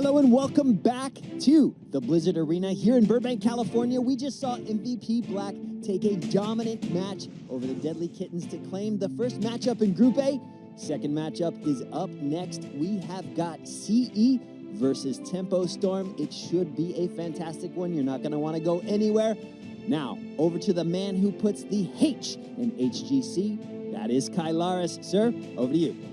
Hello and welcome back to the Blizzard Arena here in Burbank, California. We just saw MVP Black take a dominant match over the Deadly Kittens to claim the first matchup in Group A. Second matchup is up next. We have got CE versus Tempo Storm. It should be a fantastic one. You're not going to want to go anywhere. Now, over to the man who puts the H in HGC. That is Kylaris. Sir, over to you.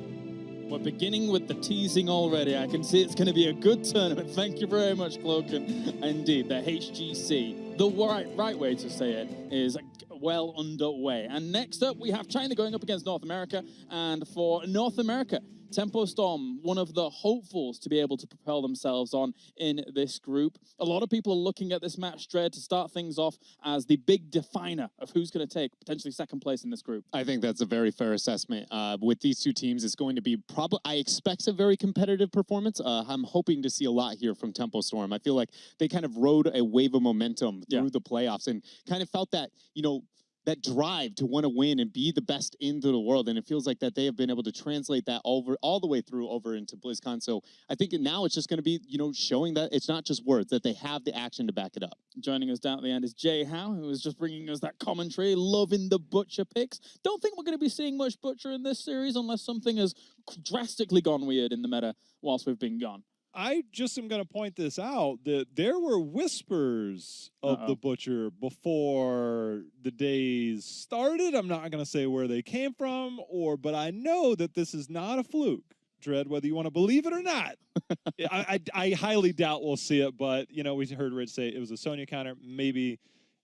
We're beginning with the teasing already. I can see it's going to be a good tournament. Thank you very much, Cloaken. Indeed, the HGC, the right way to say it, is well underway. And next up, we have China going up against North America. And for North America, Tempo Storm, one of the hopefuls to be able to propel themselves on in this group. A lot of people are looking at this match, Dred, to start things off as the big definer of who's going to take potentially second place in this group. I think that's a very fair assessment. With these two teams, it's going to be I expect a very competitive performance. I'm hoping to see a lot here from Tempo Storm. I feel like they kind of rode a wave of momentum through the playoffs and kind of felt that, that drive to want to win and be the best into the world. And it feels like that they have been able to translate that all the way through over into Blizzcon. So I think now it's just going to be, showing that it's not just words, that they have the action to back it up. Joining us down at the end is Jay Howe, who is just bringing us that commentary, loving the Butcher picks. Don't think we're going to be seeing much Butcher in this series unless something has drastically gone weird in the meta whilst we've been gone. I just am going to point this out, that there were whispers of the Butcher before the days started. I'm not going to say where they came from, but I know that this is not a fluke, Dred, whether you want to believe it or not. I highly doubt we'll see it, but, we heard Rich say it was a Sonya counter, maybe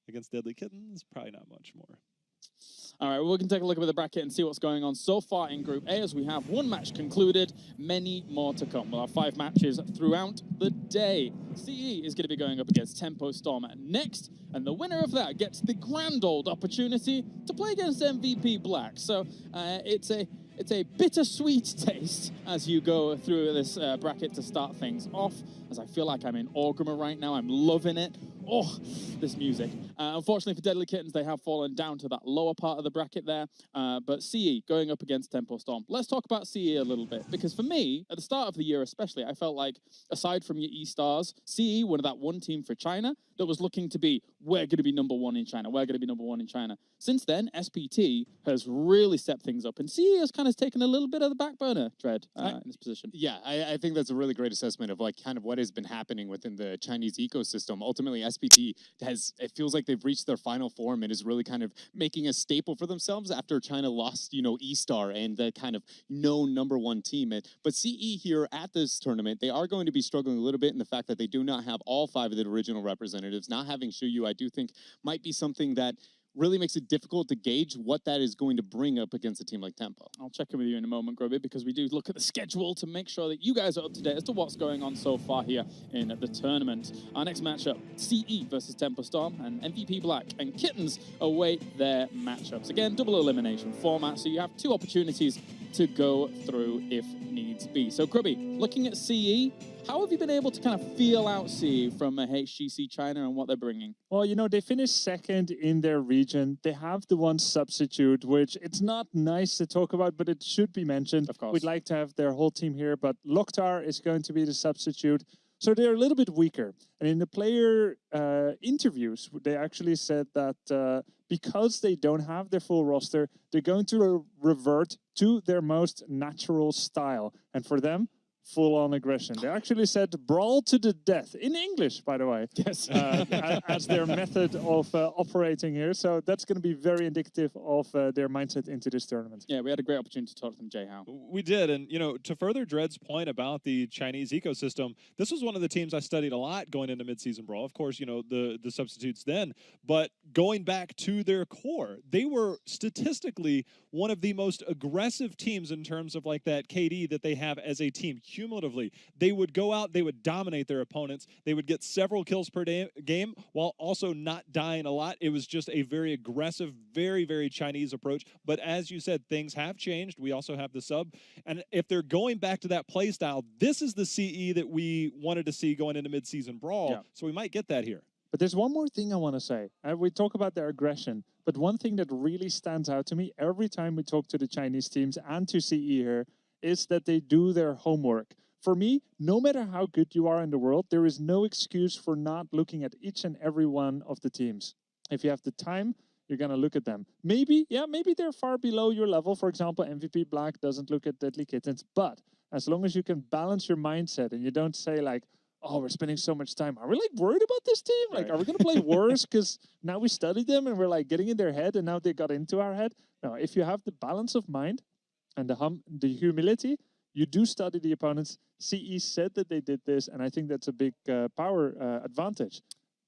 against Deadly Kittens, probably not much more. All right, we can take a look at the bracket and see what's going on so far in Group A, as we have one match concluded, many more to come. We'll have 5 matches throughout the day. CE is going to be going up against Tempo Storm next, and the winner of that gets the grand old opportunity to play against MVP Black. So it's a bittersweet taste as you go through this bracket to start things off, as I feel like I'm in Orgrimmar right now. I'm loving it. Oh, this music. Unfortunately for Deadly Kittens, they have fallen down to that lower part of the bracket there. But CE going up against Tempo Storm. Let's talk about CE a little bit, because for me, at the start of the year especially, I felt like, aside from your E-Stars, CE were that one team for China that was looking to be, we're going to be number one in China. We're going to be number one in China. Since then, SPT has really stepped things up, and CE has kind of taken a little bit of the back burner, Dred, in this position. Yeah, I think that's a really great assessment of kind of what has been happening within the Chinese ecosystem. Ultimately, SPT it feels like they've reached their final form and is really kind of making a staple for themselves after China lost, E-Star and the kind of known #1 team. But CE here at this tournament, they are going to be struggling a little bit in the fact that they do not have all 5 of the original representatives. Not having Shuyu, I do think, might be something that really makes it difficult to gauge what that is going to bring up against a team like Tempo. I'll check in with you in a moment, Grubby, because we do look at the schedule to make sure that you guys are up to date as to what's going on so far here in the tournament. Our next matchup, CE versus Tempo Storm, and MVP Black and Kittens await their matchups. Again, double elimination format, so you have 2 opportunities to go through if needs be. So, Grubby, looking at CE, how have you been able to kind of feel out CE from HGC China and what they're bringing? Well, they finished second in their region. They have the one substitute, which it's not nice to talk about, but it should be mentioned. Of course. We'd like to have their whole team here, but Loktar is going to be the substitute. So they're a little bit weaker. And in the player interviews, they actually said that because they don't have their full roster, they're going to revert to their most natural style. And for them, full-on aggression. They actually said brawl to the death, in English, by the way, Yes. as their method of operating here. So that's going to be very indicative of their mindset into this tournament. Yeah, we had a great opportunity to talk to them, Jay Howe. We did, and to further Dred's point about the Chinese ecosystem, this was one of the teams I studied a lot going into midseason brawl. Of course, the substitutes then, but going back to their core, they were statistically one of the most aggressive teams in terms of like that KD that they have as a team. Cumulatively, they would go out, they would dominate their opponents, they would get several kills per game while also not dying a lot. It was just a very aggressive, very, very Chinese approach. But as you said, things have changed. We also have the sub. And if they're going back to that play style, this is the CE that we wanted to see going into midseason brawl. Yeah. So we might get that here. But there's one more thing I want to say. We talk about their aggression, but one thing that really stands out to me every time we talk to the Chinese teams and to CE here is that they do their homework. for me, no matter how good you are in the world, there is no excuse for not looking at each and every one of the teams. If you have the time, you're going to look at them. Maybe they're far below your level. For example, MVP Black doesn't look at Deadly Kittens, but as long as you can balance your mindset and you don't say like, oh, we're spending so much time. Are we like worried about this team? Like, are we going to play worse because now we studied them and we're like getting in their head and now they got into our head? No, if you have the balance of mind and the humility, you do study the opponents. CE said that they did this, and I think that's a big power advantage.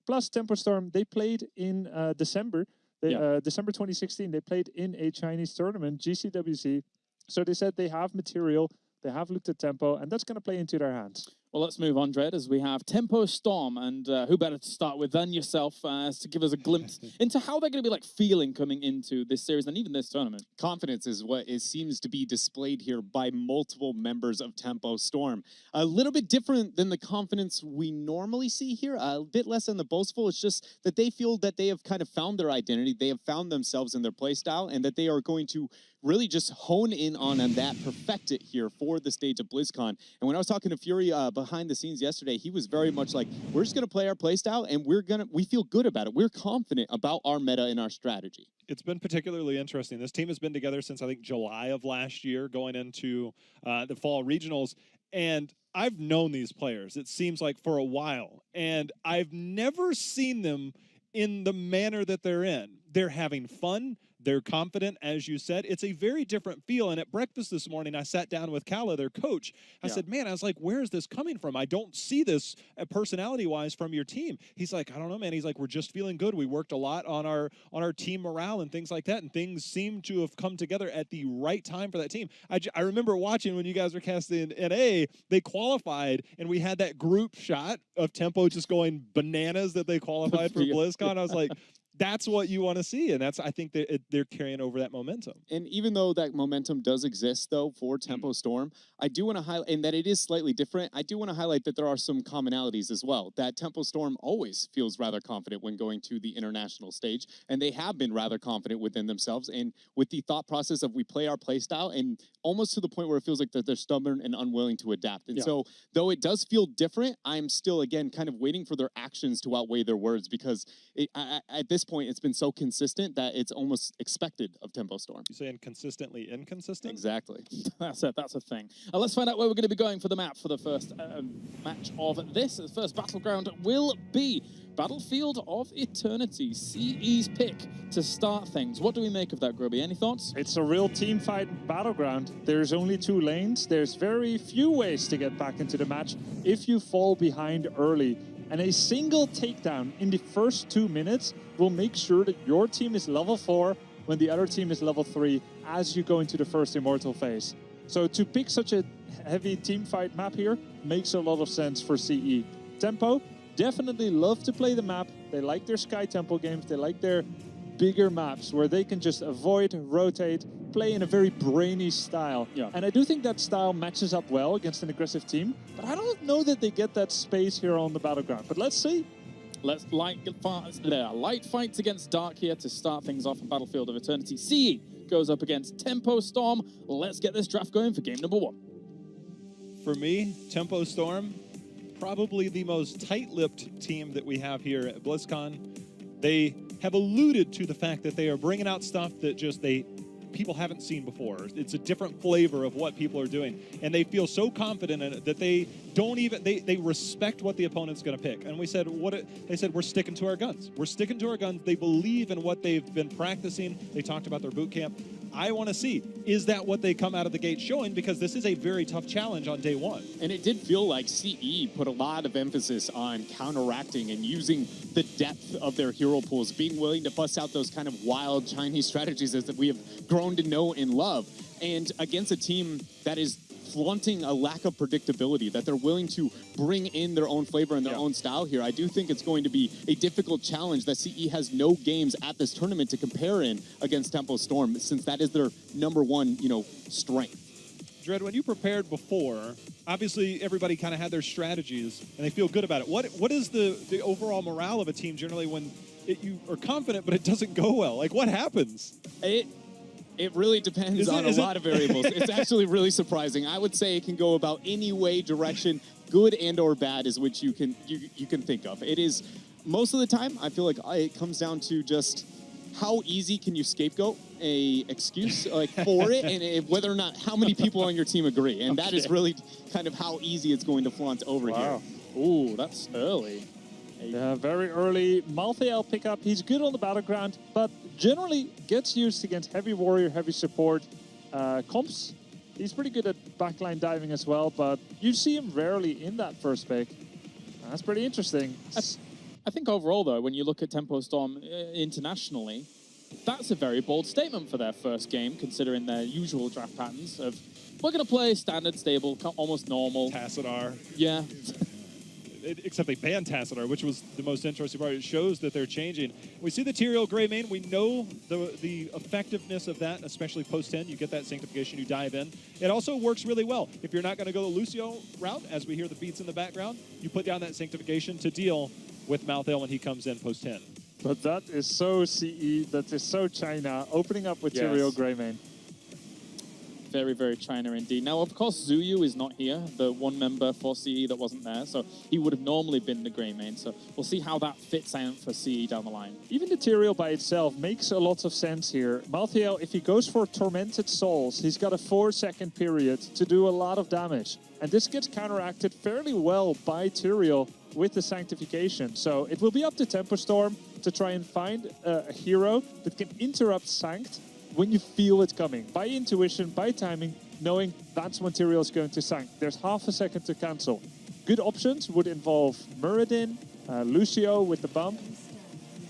Plus, Tempo Storm, they played in December. December 2016, they played in a Chinese tournament, GCWC. So they said they have material, they have looked at tempo, and that's going to play into their hands. Well, let's move on, Dredd, as we have Tempo Storm, and who better to start with than yourself to give us a glimpse into how they're going to be like feeling coming into this series and even this tournament. Confidence is what seems to be displayed here by multiple members of Tempo Storm. A little bit different than the confidence we normally see here, a bit less than the boastful. It's just that they feel that they have kind of found their identity, they have found themselves in their playstyle, and that they are going to really just hone in on that, perfect it here for the stage of BlizzCon. And when I was talking to Fury behind the scenes yesterday, he was very much like, we're just going to play our playstyle and we feel good about it. We're confident about our meta and our strategy. It's been particularly interesting. This team has been together since, I think, July of last year, going into the fall regionals. And I've known these players, it seems like, for a while. And I've never seen them in the manner that they're in. They're having fun. They're confident, as you said. It's a very different feel. And at breakfast this morning, I sat down with Kala, their coach. I said, man, I was like, where is this coming from? I don't see this personality-wise from your team. He's like, I don't know, man. He's like, we're just feeling good. We worked a lot on our team morale and things like that, and things seem to have come together at the right time for that team. I remember watching when you guys were casting NA, they qualified, and we had that group shot of Tempo just going bananas that they qualified for BlizzCon. I was like, that's what you want to see, and I think they're carrying over that momentum. And even though that momentum does exist, though, for Tempo Storm, I do want to highlight, and that it is slightly different, I do want to highlight that there are some commonalities as well. That Tempo Storm always feels rather confident when going to the international stage, and they have been rather confident within themselves, and with the thought process of we play our play style, and almost to the point where it feels like that they're stubborn and unwilling to adapt. And so, though it does feel different, I'm still, again, kind of waiting for their actions to outweigh their words, because at this point, it's been so consistent that it's almost expected of Tempo Storm. You saying consistently inconsistent? Exactly. That's a thing. Let's find out where we're going to be going for the map for the first match of this. The first battleground will be Battlefield of Eternity, CE's pick to start things. What do we make of that, Grubby? Any thoughts? It's a real team fight battleground. There's only 2 lanes. There's very few ways to get back into the match if you fall behind early. And a single takedown in the first 2 minutes will make sure that your team is level 4 when the other team is level 3 as you go into the first Immortal phase. So to pick such a heavy team fight map here makes a lot of sense for CE. Tempo definitely love to play the map. They like their Sky Temple games. They like their bigger maps where they can just avoid, rotate, play in a very brainy style. And I do think that style matches up well against an aggressive team, but I don't know that they get that space here on the battleground. But let's see. Let's light fights against Dark here to start things off in Battlefield of Eternity. CE goes up against Tempo Storm. Let's get this draft going for game number 1. For me, Tempo Storm, probably the most tight-lipped team that we have here at BlizzCon. They have alluded to the fact that they are bringing out stuff that people haven't seen before. It's a different flavor of what people are doing, and they feel so confident in it that they don't even they respect what the opponent's going to pick. And we said they said we're sticking to our guns. We're sticking to our guns. They believe in what they've been practicing. They talked about their boot camp. I want to see, is that what they come out of the gate showing? Because this is a very tough challenge on day 1. And it did feel like CE put a lot of emphasis on counteracting and using the depth of their hero pools, being willing to bust out those kind of wild Chinese strategies that we have grown to know and love. And against a team that is flaunting a lack of predictability, that they're willing to bring in their own flavor and their own style here, I do think it's going to be a difficult challenge that CE has no games at this tournament to compare in against Tempo Storm, since that is their #1, strength. Dredd, when you prepared before, obviously everybody kind of had their strategies and they feel good about it. What is the overall morale of a team generally when you are confident but it doesn't go well? Like, what happens? It really depends on a lot of variables. It's actually really surprising. I would say it can go about any way, direction, good and or bad, is which you can think of. It is most of the time. I feel like it comes down to just how easy can you scapegoat a excuse like for it, and whether or not how many people on your team agree, and that is really kind of how easy it's going to flaunt over here. Ooh, that's early. Yeah, very early. Malthael pickup. He's good on the battleground, but generally gets used against heavy warrior, heavy support comps. He's pretty good at backline diving as well, but you see him rarely in that first pick. That's pretty interesting. I think overall, though, when you look at Tempo Storm internationally, that's a very bold statement for their first game, considering their usual draft patterns of, we're going to play standard, stable, almost normal. Tassadar. Yeah. Except they banned Tassadar, which was the most interesting part. It shows that they're changing. We see the Tyrael Grey main. We know the effectiveness of that, especially post-10. You get that sanctification, you dive in. It also works really well. If you're not going to go the Lucio route, as we hear the beats in the background, you put down that sanctification to deal with Malthael when he comes in post-10. But that is so CE, that is so China, opening up with Tyrael Grey main. Very, very China indeed. Now, of course, Zuyu is not here, the one member for CE that wasn't there, so he would have normally been the Grey main. So we'll see how that fits out for CE down the line. Even the Tyrael by itself makes a lot of sense here. Malthael, if he goes for Tormented Souls, he's got a 4-second period to do a lot of damage. And this gets counteracted fairly well by Tyrael with the Sanctification. So it will be up to Tempo Storm to try and find a hero that can interrupt Sanct when you feel it coming, by intuition, by timing, knowing that's when Tyrael is going to Sanct. There's half a second to cancel. Good options would involve Muradin, Lucio with the bump.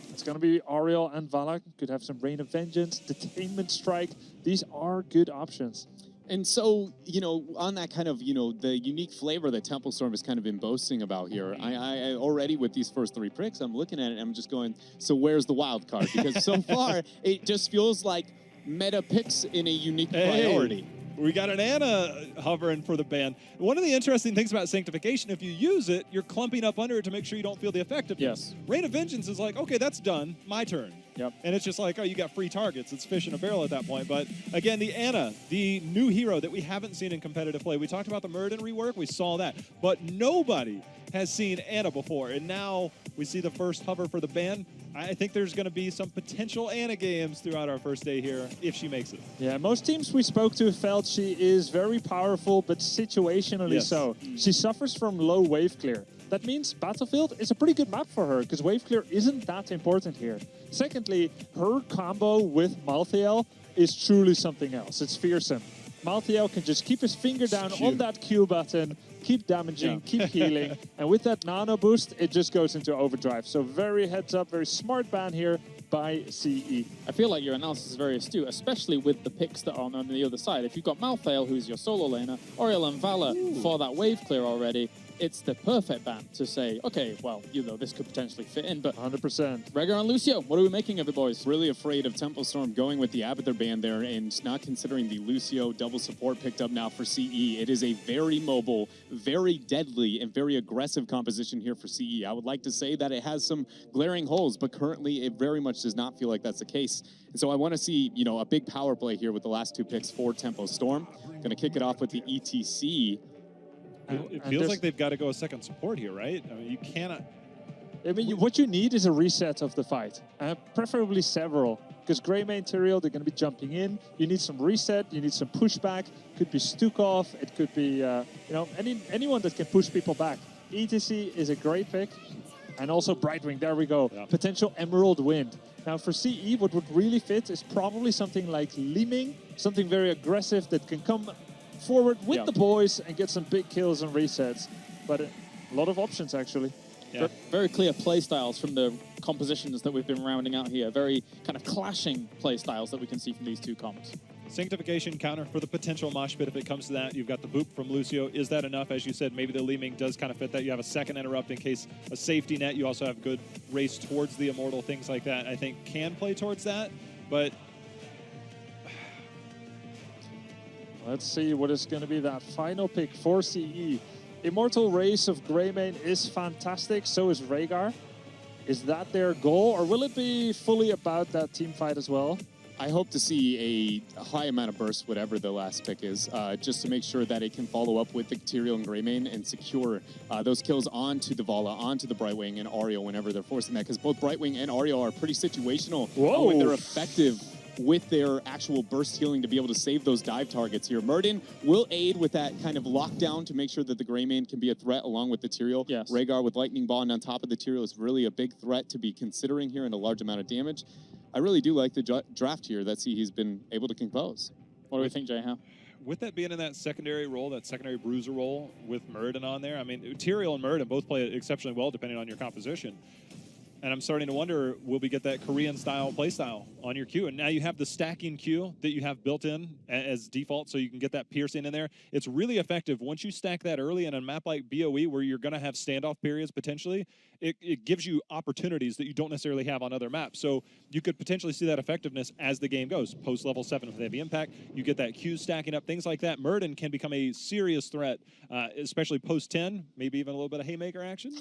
It's going to be Ariel and Valak. Could have some Rain of Vengeance, Detainment Strike. These are good options. And so, you know, on that kind of, you know, the unique flavor that Tempo Storm has kind of been boasting about here, I already with these first 3 picks, I'm looking at it and I'm just going, so where's the wild card? Because so far, it just feels like meta picks in a unique priority. We got an Ana hovering for the ban. One of the interesting things about Sanctification, if you use it, you're clumping up under it to make sure you don't feel the effectiveness. Yes. Rain of Vengeance is like, okay, that's done. My turn. Yep. And it's just like, oh, you got free targets. It's fish in a barrel at that point. But again, the Ana, the new hero that we haven't seen in competitive play. We talked about the Muradin rework. We saw that. But nobody has seen Ana before. And now we see the first hover for the ban. I think there's going to be some potential Ana games throughout our first day here if she makes it. Yeah, most teams we spoke to felt she is very powerful, but situationally so. She suffers from low wave clear. That means Battlefield is a pretty good map for her, because wave clear isn't that important here. Secondly, her combo with Malthael is truly something else. It's fearsome. Malthael can just keep his finger down on that Q button, keep damaging, keep healing, and with that nano boost, it just goes into overdrive. So very heads up, very smart ban here by CE. I feel like your analysis is very astute, especially with the picks that are on the other side. If you've got Malthael, who's your solo laner, Oriel and Vala for that wave clear already, it's the perfect ban to say, okay, well, you know, this could potentially fit in, but 100%. Rhaegar and Lucio, what are we making of it, boys? Really afraid of Tempo Storm going with the Abathur ban there and not considering the Lucio double support picked up now for CE. It is a very mobile, very deadly, and very aggressive composition here for CE. I would like to say that it has some glaring holes, but currently it very much does not feel like that's the case. And so I want to see, you know, a big power play here with the last 2 picks for Tempo Storm. Going to kick it off with the ETC. It feels like they've got to go a second support here, right? I mean, you cannot... I mean, what you need is a reset of the fight, preferably several, because Grey main Tyrael, they're going to be jumping in. You need some reset, you need some pushback. Could be Stukov, it could be, you know, anyone that can push people back. ETC is a great pick, and also Brightwing, there we go. Yeah. Potential Emerald Wind. Now for CE, what would really fit is probably something like Liming, something very aggressive that can come forward with the boys and get some big kills and resets. But a lot of options, actually. Yeah. Very clear play styles from the compositions that we've been rounding out here. Very kind of clashing play styles that we can see from these 2 comps. Sanctification counter for the potential mosh pit if it comes to that. You've got the boop from Lucio. Is that enough? As you said, maybe the Liming does kind of fit that. You have a second interrupt in case a safety net. You also have good race towards the Immortal, things like that. I think can play towards that, but... Let's see what is going to be that final pick for CE. Immortal Race of Greymane is fantastic, so is Rhaegar. Is that their goal, or will it be fully about that team fight as well? I hope to see a high amount of burst, whatever the last pick is, just to make sure that it can follow up with the Tyrael and Greymane and secure those kills onto the Vala, onto the Brightwing and Auriel whenever they're forcing that, because both Brightwing and Auriel are pretty situational when they're effective with their actual burst healing to be able to save those dive targets here. Murden will aid with that kind of lockdown to make sure that the Greymane can be a threat along with the Tyrael. Yes. Rhaegar with Lightning Bond on top of the Tyrael is really a big threat to be considering here and a large amount of damage. I really do like the draft here that he's been able to compose. What do we think, Jay? With that being in that secondary role, that secondary bruiser role with Murden on there, I mean, Tyrael and Murden both play exceptionally well depending on your composition. And I'm starting to wonder, will we get that Korean-style playstyle on your Q? And now you have the stacking Q that you have built in as default, so you can get that piercing in there. It's really effective. Once you stack that early in a map like BOE, where you're going to have standoff periods potentially, it gives you opportunities that you don't necessarily have on other maps. So you could potentially see that effectiveness as the game goes. Post-level 7 with heavy impact, you get that Q stacking up, things like that. Murden can become a serious threat, especially post-10, maybe even a little bit of haymaker action.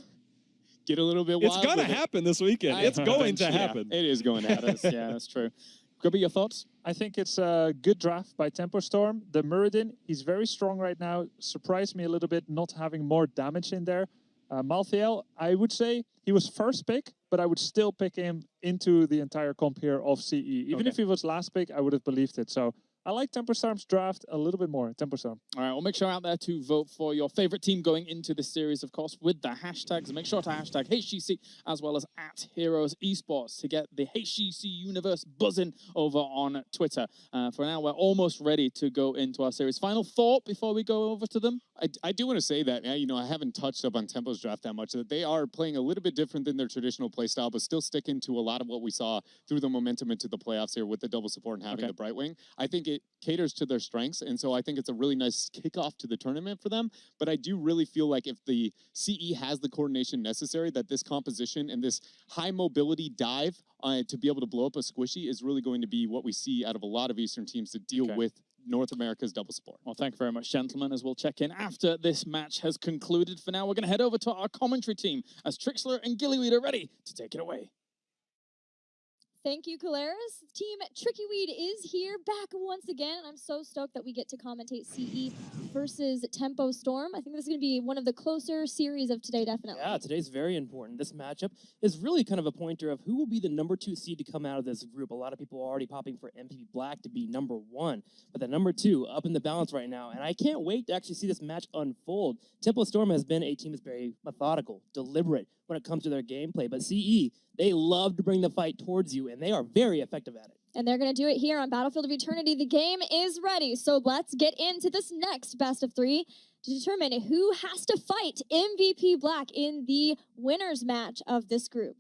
Get a little bit wild. It's going to happen this weekend. It's going to happen. It is going to happen. Yeah, that's true. Grubby, your thoughts? I think it's a good draft by Tempo Storm. The Muradin, he's very strong right now. Surprised me a little bit not having more damage in there. Malthael, I would say he was first pick, but I would still pick him into the entire comp here of CE. Even if he was last pick, I would have believed it. So I like Tempo Storm's draft a little bit more. Tempo Storm. All right, we'll make sure out there to vote for your favorite team going into this series, of course, with the hashtags. Make sure to hashtag HGC as well as @Heroes Esports to get the HGC universe buzzing over on Twitter. For now, we're almost ready to go into our series. Final thought before we go over to them? I do want to say that, you know, I haven't touched up on Tempo's draft that much, that they are playing a little bit different than their traditional playstyle, but still sticking to a lot of what we saw through the momentum into the playoffs here with the double support and having the Brightwing. I think it caters to their strengths, and so I think it's a really nice kickoff to the tournament for them. But I do really feel like if the CE has the coordination necessary, that this composition and this high mobility dive to be able to blow up a squishy is really going to be what we see out of a lot of Eastern teams to deal with North America's double support. Well, thank you very much, gentlemen, as we'll check in after this match has concluded. For now, we're going to head over to our commentary team as Trixler and Gillyweed are ready to take it away. Thank you, Caleres. Team Trickyweed is here back once again, and I'm so stoked that we get to commentate CE versus Tempo Storm. I think this is going to be one of the closer series of today, definitely. Yeah, today's very important. This matchup is really kind of a pointer of who will be the #2 seed to come out of this group. A lot of people are already popping for MVP Black to be #1, but the #2 up in the balance right now, and I can't wait to actually see this match unfold. Tempo Storm has been a team that's very methodical, deliberate when it comes to their gameplay, but CE, they love to bring the fight towards you, and they are very effective at it. And they're going to do it here on Battlefield of Eternity. The game is ready, so let's get into this next best of 3 to determine who has to fight MVP Black in the winners match of this group.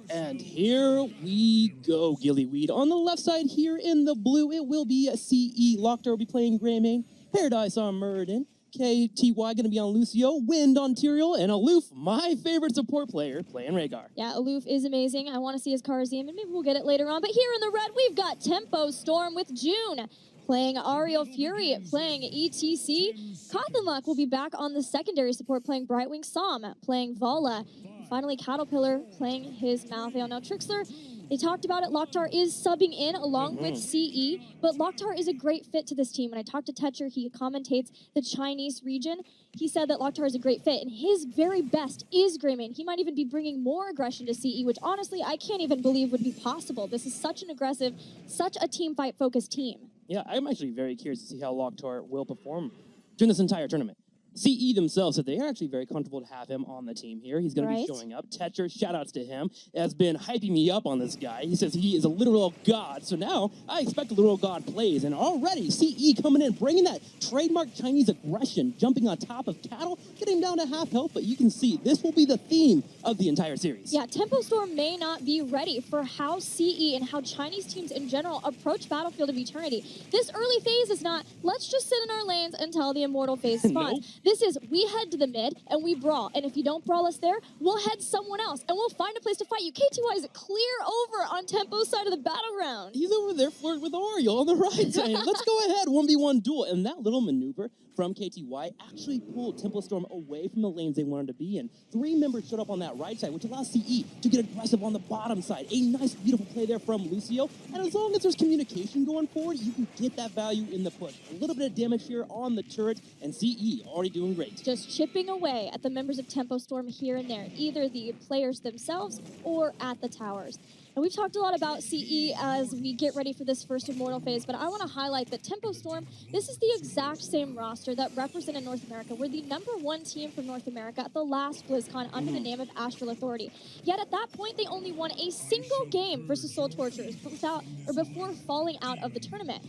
And here we go, Gillyweed. On the left side here in the blue, it will be a CE. Lockdoor will be playing Greymane, Paradise on Muradin, KTY going to be on Lucio, Wind on Tyrael, and Aloof, my favorite support player, playing Rhaegar. Yeah, Aloof is amazing. I want to see his Karzium, and maybe we'll get it later on. But here in the red, we've got Tempo Storm with June playing Auriel Fury, playing ETC. Cottonlock will be back on the secondary support, playing Brightwing. Som playing Vala. Finally, Caterpillar playing his Malthael. Now, Trixler, they talked about it. Locktar is subbing in along with CE, but Locktar is a great fit to this team. When I talked to Tetcher, he commentates the Chinese region. He said that Locktar is a great fit, and his very best is Greymane. He might even be bringing more aggression to CE, which honestly, I can't even believe would be possible. This is such an aggressive, such a team fight focused team. Yeah, I'm actually very curious to see how Locktar will perform during this entire tournament. CE themselves said they are actually very comfortable to have him on the team here. He's going to be showing up. Tetcher, shout-outs to him, has been hyping me up on this guy. He says he is a literal god. So now I expect a literal god plays. And already CE coming in, bringing that trademark Chinese aggression, jumping on top of Cattle, getting down to half health. But you can see this will be the theme of the entire series. Yeah, Tempo Storm may not be ready for how CE and how Chinese teams in general approach Battlefield of Eternity. This early phase is not, let's just sit in our lanes until the Immortal phase spawns. Nope. This is, we head to the mid and we brawl. And if you don't brawl us there, we'll head somewhere else and we'll find a place to fight you. KTY is clear over on Tempo's side of the battleground. He's over there flirting with Auriel on the right side. Let's go ahead, 1v1 duel. And that little maneuver from KTY actually pulled Tempo Storm away from the lanes they wanted to be in. 3 members showed up on that right side, which allows CE to get aggressive on the bottom side. A nice, beautiful play there from Lucio. And as long as there's communication going forward, you can get that value in the push. A little bit of damage here on the turret, and CE already doing great. Just chipping away at the members of Tempo Storm here and there, either the players themselves or at the towers. And we've talked a lot about CE as we get ready for this first Immortal phase, but I want to highlight that Tempo Storm, this is the exact same roster that represented North America. We're the #1 team from North America at the last Blizzcon under the name of Astral Authority. Yet at that point, they only won a single game versus Soul Torturers before falling out of the tournament.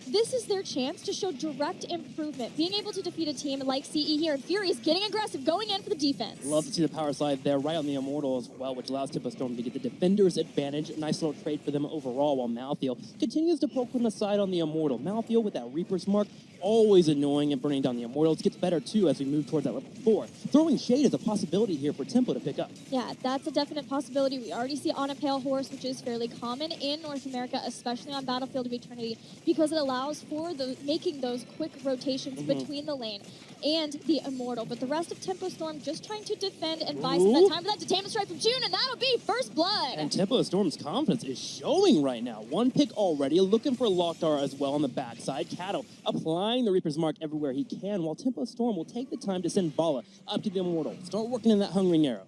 This is their chance to show direct improvement, being able to defeat a team like CE here. And Fury is getting aggressive, going in for the defense. Love to see the power slide there right on the Immortal as well, which allows Tempo Storm to get the defender's advantage. Nice little trade for them overall, while Malthael continues to poke from the side on the Immortal. Malthael with that Reaper's Mark, always annoying and burning down the Immortals. Gets better too as we move towards that level 4. Throwing Shade is a possibility here for Tempo to pick up. Yeah, that's a definite possibility. We already see on a Pale Horse, which is fairly common in North America, especially on Battlefield of Eternity, because it allows for making those quick rotations between the lane and the Immortal. But the rest of Tempo Storm just trying to defend and buy some time for that Determined Strike from June, and that'll be first blood. And Tempo Storm's confidence is showing right now. 1 pick already, looking for Locktar as well on the backside. Kato applying the Reaper's Mark everywhere he can, while Tempo Storm will take the time to send Bala up to the Immortal. Start working in that Hungering Arrow.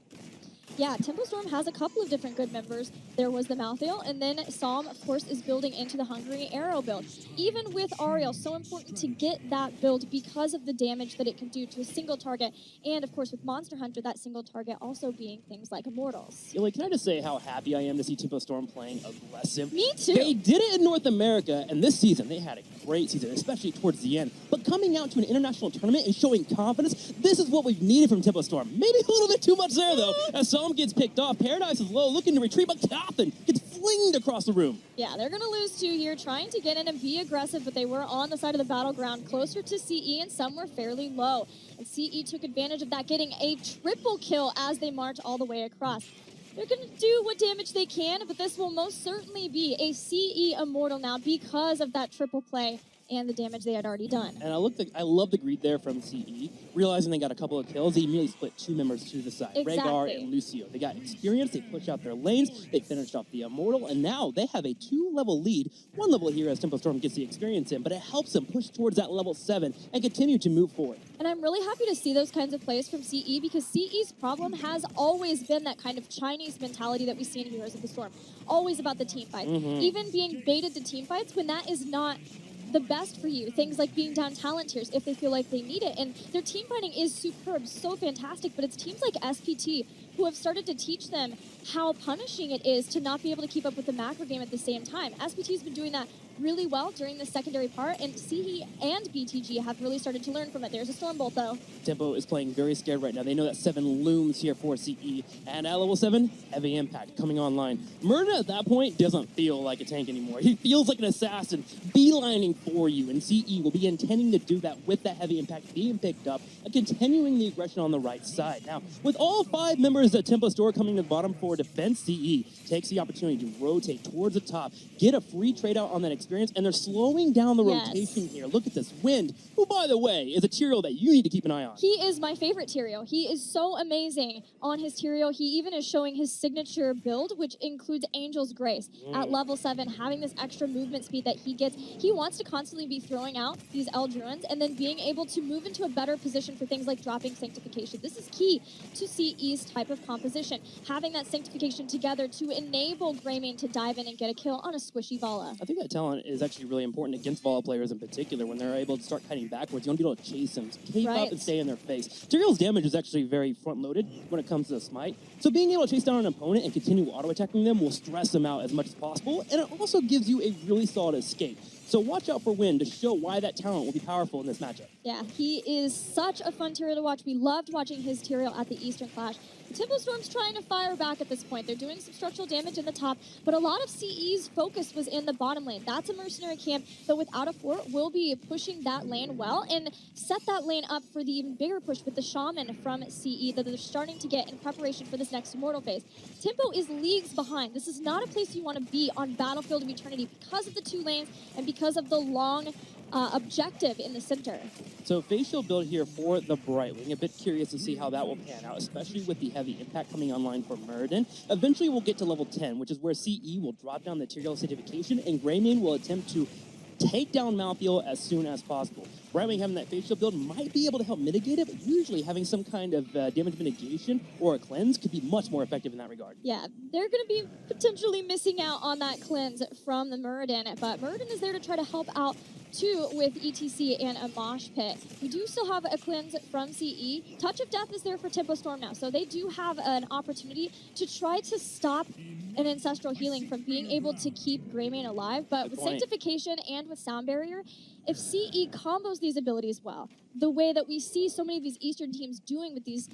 Yeah, Tempo Storm has a couple of different good members. There was the Malthael, and then Psalm, of course, is building into the Hungry Arrow build. Even with Ariel, so important to get that build because of the damage that it can do to a single target. And, of course, with Monster Hunter, that single target also being things like Immortals. Illy, can I just say how happy I am to see Tempo Storm playing aggressive? Me too. They did it in North America, and this season they had a great season, especially towards the end. But coming out to an international tournament and showing confidence, this is what we've needed from Tempo Storm. Maybe a little bit too much there, though, as Psalm gets picked off. Paradise is low, looking to retreat, but Cawthon gets flinged across the room. Yeah, they're going to lose 2 here, trying to get in and be aggressive, but they were on the side of the battleground, closer to CE, and some were fairly low. And CE took advantage of that, getting a triple kill as they march all the way across. They're going to do what damage they can, but this will most certainly be a CE Immortal now because of that triple play and the damage they had already done. And I love the greed there from CE. Realizing they got a couple of kills, they immediately split 2 members to the side. Exactly. Rhaegar and Lucio. They got experience, they pushed out their lanes, they finished off the Immortal, and now they have a 2-level lead. 1 level here as Tempo Storm gets the experience in, but it helps them push towards that level 7 and continue to move forward. And I'm really happy to see those kinds of plays from CE because CE's problem has always been that kind of Chinese mentality that we see in Heroes of the Storm. Always about the team fights. Even being baited to team fights when that is not the best for you. Things like being down talent tiers if they feel like they need it. And their team fighting is superb, so fantastic, but it's teams like SPT who have started to teach them how punishing it is to not be able to keep up with the macro game at the same time. SPT's been doing that really well during the secondary part, and CE and BTG have really started to learn from it. There's a Stormbolt, though. Tempo is playing very scared right now. They know that 7 looms here for CE, and at level 7, heavy impact coming online. Murda at that point doesn't feel like a tank anymore. He feels like an assassin beelining for you, and CE will be intending to do that with that heavy impact being picked up and continuing the aggression on the right side. Now, with all 5 members at Tempo Store coming to the bottom for defense, CE takes the opportunity to rotate towards the top, get a free trade out on that experience, and they're slowing down the rotation here. Look at this Wind, who, by the way, is a Tyrael that you need to keep an eye on. He is my favorite Tyrael. He is so amazing on his Tyrael. He even is showing his signature build, which includes Angel's Grace. At level 7, having this extra movement speed that he gets, he wants to constantly be throwing out these Eldruins and then being able to move into a better position for things like dropping Sanctification. This is key to CE's type of composition. Having that Sanctification together to enable Greymane to dive in and get a kill on a squishy Vala. I think that talent is actually really important against Vala players in particular when they're able to start cutting backwards. You want to be able to chase them, cape up and stay in their face. Tyrael's damage is actually very front-loaded when it comes to the smite. So being able to chase down an opponent and continue auto-attacking them will stress them out as much as possible, and it also gives you a really solid escape. So watch out for Wind to show why that talent will be powerful in this matchup. Yeah, he is such a fun Tyrael to watch. We loved watching his Tyrael at the Eastern Clash. Tempo Storm's trying to fire back at this point. They're doing some structural damage in the top, but a lot of CE's focus was in the bottom lane. That's a mercenary camp that without a fort will be pushing that lane well and set that lane up for the even bigger push with the Shaman from CE that they're starting to get in preparation for this next Immortal phase. Tempo is leagues behind. This is not a place you want to be on Battlefield of Eternity because of the 2 lanes and because of the long objective in the center. So facial build here for the Brightwing. A bit curious to see how that will pan out, especially with the heavy impact coming online for Muradin. Eventually we'll get to level 10, which is where CE will drop down the Tyrael certification, and Greymane will attempt to take down Malthael as soon as possible. Brightwing having that facial build might be able to help mitigate it, but usually having some kind of damage mitigation or a cleanse could be much more effective in that regard. Yeah, they're going to be potentially missing out on that cleanse from the Muradin, but Muradin is there to try to help out too with ETC and a Mosh Pit. We do still have a cleanse from CE. Touch of Death is there for Tempo Storm now, so they do have an opportunity to try to stop an Ancestral Healing from being able to keep Greymane alive, but with Sanctification and with Sound Barrier, if CE combos these abilities well, the way that we see so many of these Eastern teams doing with these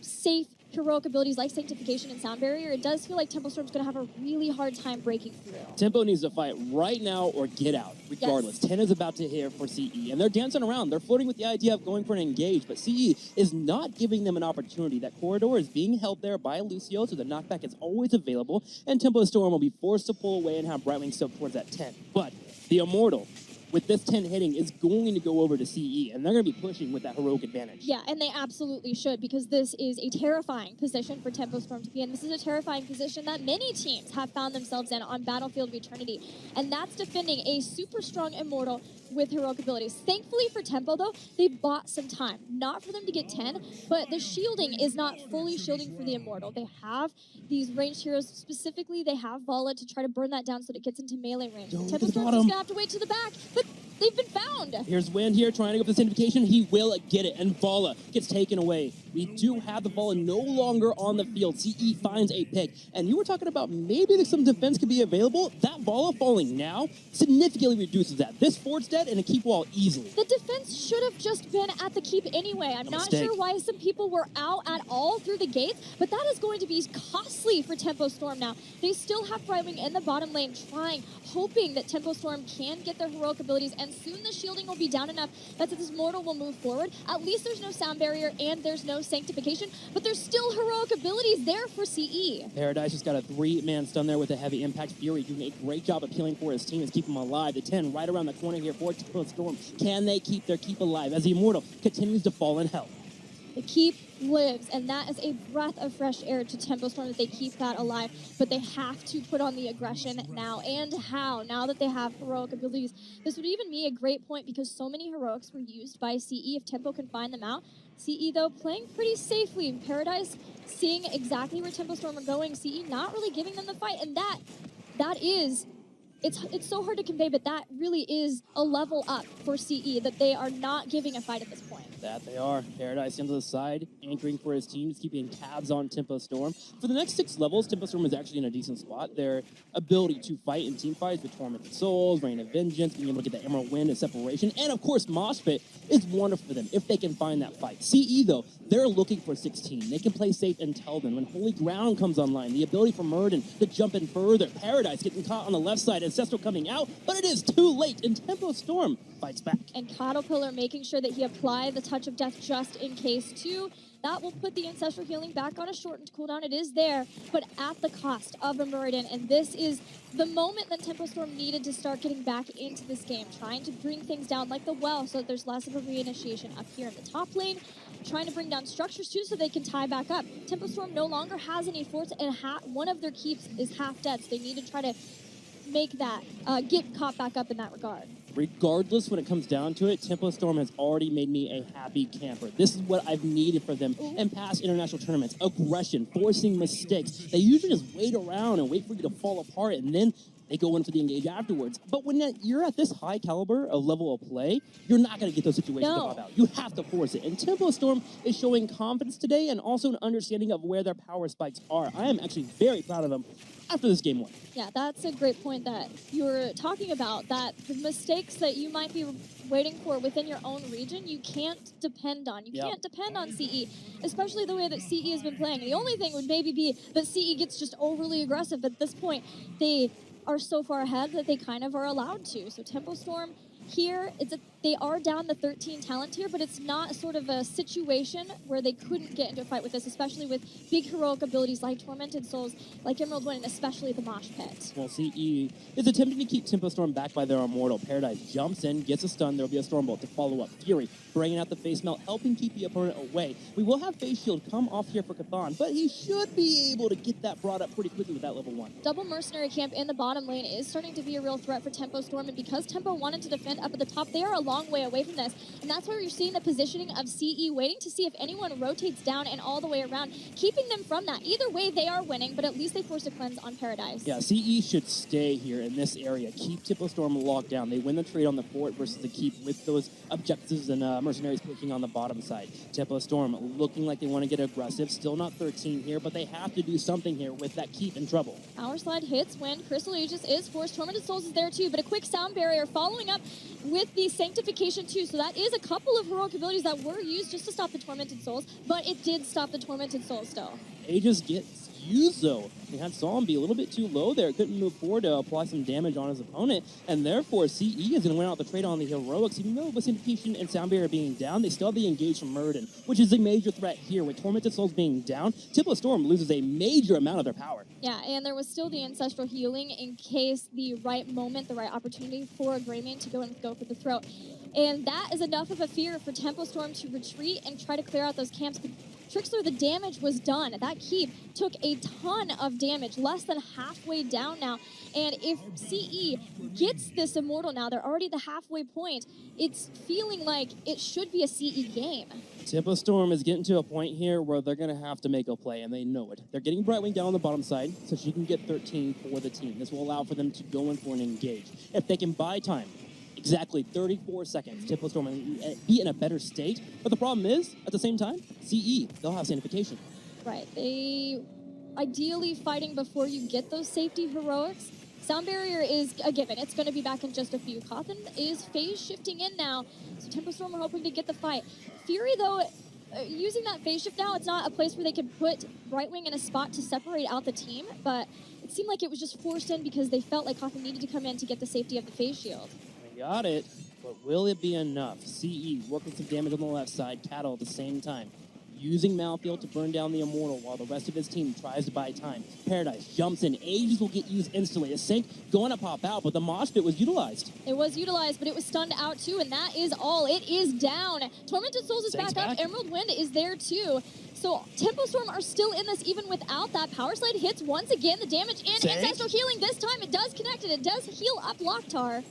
safe, heroic abilities like Sanctification and Sound Barrier, it does feel like Tempo Storm's going to have a really hard time breaking through. Tempo needs to fight right now or get out, regardless. Yes. 10 is about to hit for CE, and they're dancing around. They're flirting with the idea of going for an engage, but CE is not giving them an opportunity. That corridor is being held there by Lucio, so the knockback is always available, and Tempo Storm will be forced to pull away and have Brightwing soak towards that 10. But the Immortal, with this 10 hitting, is going to go over to CE, and they're going to be pushing with that heroic advantage. Yeah, and they absolutely should, because this is a terrifying position for Tempo Storm to be in. This is a terrifying position that many teams have found themselves in on Battlefield of Eternity, and that's defending a super strong Immortal with heroic abilities. Thankfully for Tempo, though, they bought some time. Not for them to get 10, but the shielding is not fully shielding for the Immortal. They have these ranged heroes. Specifically, they have Vala to try to burn that down so that it gets into melee range. Tempo Storm's just going to have to wait to the back, but they've been found. Here's Wind here trying to go for the Sanctification. He will get it, and Vala gets taken away. We do have the Vala no longer on the field. CE finds a pick, and you were talking about maybe some defense could be available. That Vala falling now significantly reduces that. This fort's dead, and a keep wall easily. The defense should have just been at the keep anyway. I'm not sure why some people were out at all through the gates, but that is going to be costly for Tempo Storm now. They still have Brightwing in the bottom lane trying, hoping that Tempo Storm can get their heroic abilities, and soon the shielding will be down enough that this Mortal will move forward. At least there's no Sound Barrier and there's no Sanctification, but there's still heroic abilities there for CE. Paradise just got a 3-man stun there with a heavy impact. Fury doing a great job appealing for his team and keeping him alive. The 10 right around the corner here for Tempo Storm. Can they keep their keep alive as the Immortal continues to fall in hell? The keep lives, and that is a breath of fresh air to Tempo Storm that they keep that alive, but they have to put on the aggression now. And how? Now that they have heroic abilities. This would even be a great point because so many heroics were used by CE if Tempo can find them out. CE, though, playing pretty safely. Paradise seeing exactly where Tempo Storm are going. CE not really giving them the fight, and that is... It's so hard to convey, but that really is a level up for CE, that they are not giving a fight at this point. That they are. Paradise into the side, anchoring for his team, keeping tabs on Tempo Storm. For the next 6 levels, Tempo Storm is actually in a decent spot. Their ability to fight in team fights with Tormented Souls, Rain of Vengeance, being able to get that Emerald Wind and Separation, and of course Mosh Pit is wonderful for them if they can find that fight. CE, though, they're looking for 16. They can play safe until then. When Holy Ground comes online, the ability for Muradin to jump in further. Paradise getting caught on the left side, Ancestral coming out, but it is too late, and Tempo Storm fights back. And Caterpillar making sure that he applied the Touch of Death just in case, too. That will put the Ancestral Healing back on a shortened cooldown. It is there, but at the cost of a Muradin, and this is the moment that Tempo Storm needed to start getting back into this game, trying to bring things down like the well so that there's less of a reinitiation up here in the top lane, trying to bring down structures too so they can tie back up. Tempo Storm no longer has any forts, and one of their keeps is half dead, so they need to try to make that, get caught back up in that regard. Regardless, when it comes down to it, Tempo Storm has already made me a happy camper. This is what I've needed for them in past international tournaments. Aggression, forcing mistakes. They usually just wait around and wait for you to fall apart, and then they go in for the engage afterwards. But when you're at this high caliber of level of play, you're not going to get those situations to pop out. You have to force it. And Tempo Storm is showing confidence today and also an understanding of where their power spikes are. I am actually very proud of them after this game 1. Yeah, that's a great point that you were talking about, that the mistakes that you might be waiting for within your own region, you can't depend on. You can't depend on CE, especially the way that CE has been playing. The only thing would maybe be that CE gets just overly aggressive. At this point, they are so far ahead that they kind of are allowed to. So Tempo Storm here, it's a They are down the 13 talent tier, but it's not sort of a situation where they couldn't get into a fight with this, especially with big heroic abilities like Tormented Souls, like Emerald Wind, and especially the Mosh Pit. Well, CE is attempting to keep Tempo Storm back by their Immortal. Paradise jumps in, gets a stun, there'll be a Stormbolt to follow up. Fury bringing out the Face Melt, helping keep the opponent away. We will have Face Shield come off here for Cathan, but he should be able to get that brought up pretty quickly with that level 1. Double Mercenary Camp in the bottom lane is starting to be a real threat for Tempo Storm, and because Tempo wanted to defend up at the top, they are a long way away from this, and that's where you're seeing the positioning of CE, waiting to see if anyone rotates down and all the way around, keeping them from that. Either way, they are winning, but at least they force a cleanse on Paradise. Yeah, CE should stay here in this area, keep Tempo Storm locked down. They win the trade on the fort versus the keep with those objectives and mercenaries pushing on the bottom side. Tempo Storm looking like they want to get aggressive, still not 13 here, but they have to do something here with that keep in trouble. Power Slide hits when Crystal Aegis is forced. Tormented Souls is there too, but a quick sound barrier following up with the Sanctification too. So that is a couple of heroic abilities that were used just to stop the Tormented Souls, but it did stop the Tormented Souls still. Aegis gets used though. We had saw him be a little bit too low there. Couldn't move forward to apply some damage on his opponent, and therefore CE is going to win out the trade on the heroics. Even though with Syndication and Sound Barrier being down, they still have the engage from Murden, which is a major threat here. With Tormented Souls being down, Tempo Storm loses a major amount of their power. Yeah, and there was still the Ancestral Healing in case the right moment, the right opportunity for a Greymane to go and go for the throat. And that is enough of a fear for Tempo Storm to retreat and try to clear out those camps. Trickster, the damage was done. That keep took a ton of damage, less than halfway down now. And if CE gets this Immortal now, they're already at the halfway point, it's feeling like it should be a CE game. Tempo Storm is getting to a point here where they're going to have to make a play, and they know it. They're getting Brightwing down on the bottom side so she can get 13 for the team. This will allow for them to go in for an engage. If they can buy time, exactly 34 seconds, Tempo Storm will be in a better state. But the problem is, at the same time, CE, they'll have Sanctification. Right. They ideally fighting before you get those safety heroics. Sound Barrier is a given. It's going to be back in just a few. Cawthon is phase shifting in now, so Tempo Storm are hoping to get the fight. Fury, though, using that phase shift now, it's not a place where they could put Brightwing in a spot to separate out the team, but it seemed like it was just forced in because they felt like Cawthon needed to come in to get the safety of the phase shield. They got it, but will it be enough? CE working some damage on the left side, Cattle at the same time. Using Malfield to burn down the Immortal while the rest of his team tries to buy time. Paradise jumps in. Aegis will get used instantly. A Sync going to pop out, but the Mosh Pit was utilized. It was utilized, but it was stunned out too, and that is all. It is down. Tormented Souls is back up. Emerald Wind is there too. So Tempo Storm are still in this even without that. Power Slide hits once again. The damage in. Ancestral Healing this time. It does connect and it does heal up Locktar.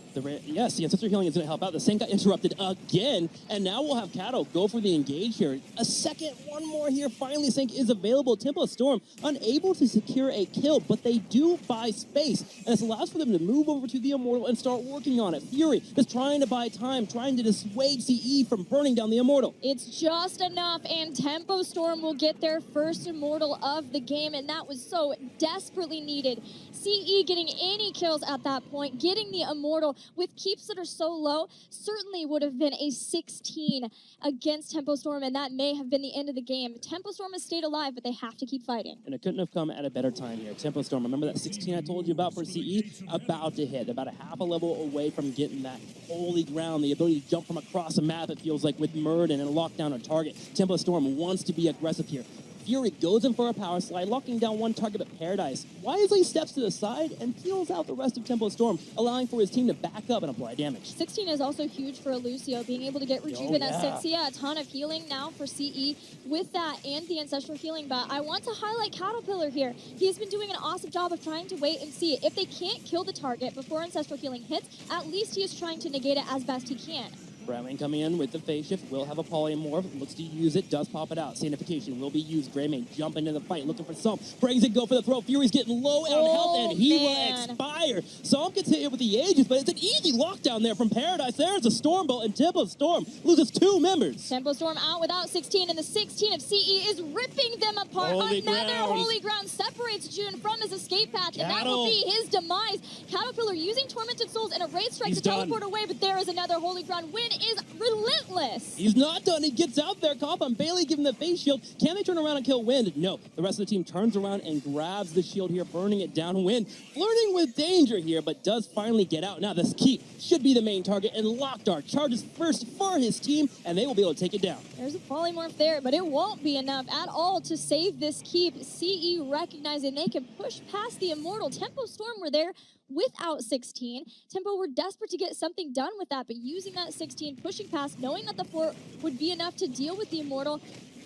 Yes, the Ancestral Healing is going to help out. The Sync got interrupted again, and now we'll have Cattle go for the engage here. A second, one more here. Finally, Sync is available. Tempo Storm unable to secure a kill, but they do buy space, and this allows for them to move over to the Immortal and start working on it. Fury is trying to buy time, trying to dissuade CE from burning down the Immortal. It's just enough, and Tempo Storm will get their first Immortal of the game, and that was so desperately needed. CE getting any kills at that point, getting the Immortal with keeps that are so low, certainly would have been a 16 against Tempo Storm, and that may have been the end of the game. Tempo Storm has stayed alive, but they have to keep fighting. And it couldn't have come at a better time here. Tempo Storm, remember that 16 I told you about for CE? About to hit, about a half a level away from getting that holy ground, the ability to jump from across a map, it feels like, with Murden and lock down a target. Tempo Storm wants to be aggressive here. Fury goes in for a power slide, locking down one target at Paradise. Wisely steps to the side and peels out the rest of Tempo Storm, allowing for his team to back up and apply damage. 16 is also huge for Lucio, being able to get Rejuven at 6. Yeah, a ton of healing now for CE with that and the Ancestral Healing. But I want to highlight Caterpillar here. He's been doing an awesome job of trying to wait and see. If they can't kill the target before Ancestral Healing hits, at least he is trying to negate it as best he can. Brightwing coming in with the phase shift, will have a polymorph, looks to use it, does pop it out. Sanctification will be used. Greymane jump into the fight, looking for Psalm, brings it, go for the throw. Fury's getting low on health, and he will expire. Psalm gets hit with the Aegis, but it's an easy lockdown there from Paradise. There's a Stormbolt, and Tempo Storm loses 2 members. Tempo Storm out without 16, and the 16 of CE is ripping them apart. Another Holy Ground separates June from his escape path, and that will be his demise. Caterpillar using Tormented Souls and a Raid Strike to teleport away, but there is another Holy Ground win. is relentless. He's not done. He gets out there. Kotham barely giving the face shield. Can they turn around and kill Wind? No. The rest of the team turns around and grabs the shield here, burning it down. Wind flirting with danger here, but does finally get out. Now this keep should be the main target, and Lockdart charges first for his team, and they will be able to take it down. There's a polymorph there, but it won't be enough at all to save this keep. CE recognizing they can push past the Immortal. Tempo Storm were there without 16. Tempo were desperate to get something done with that, but using that 16, pushing past, knowing that the 4 would be enough to deal with the Immortal,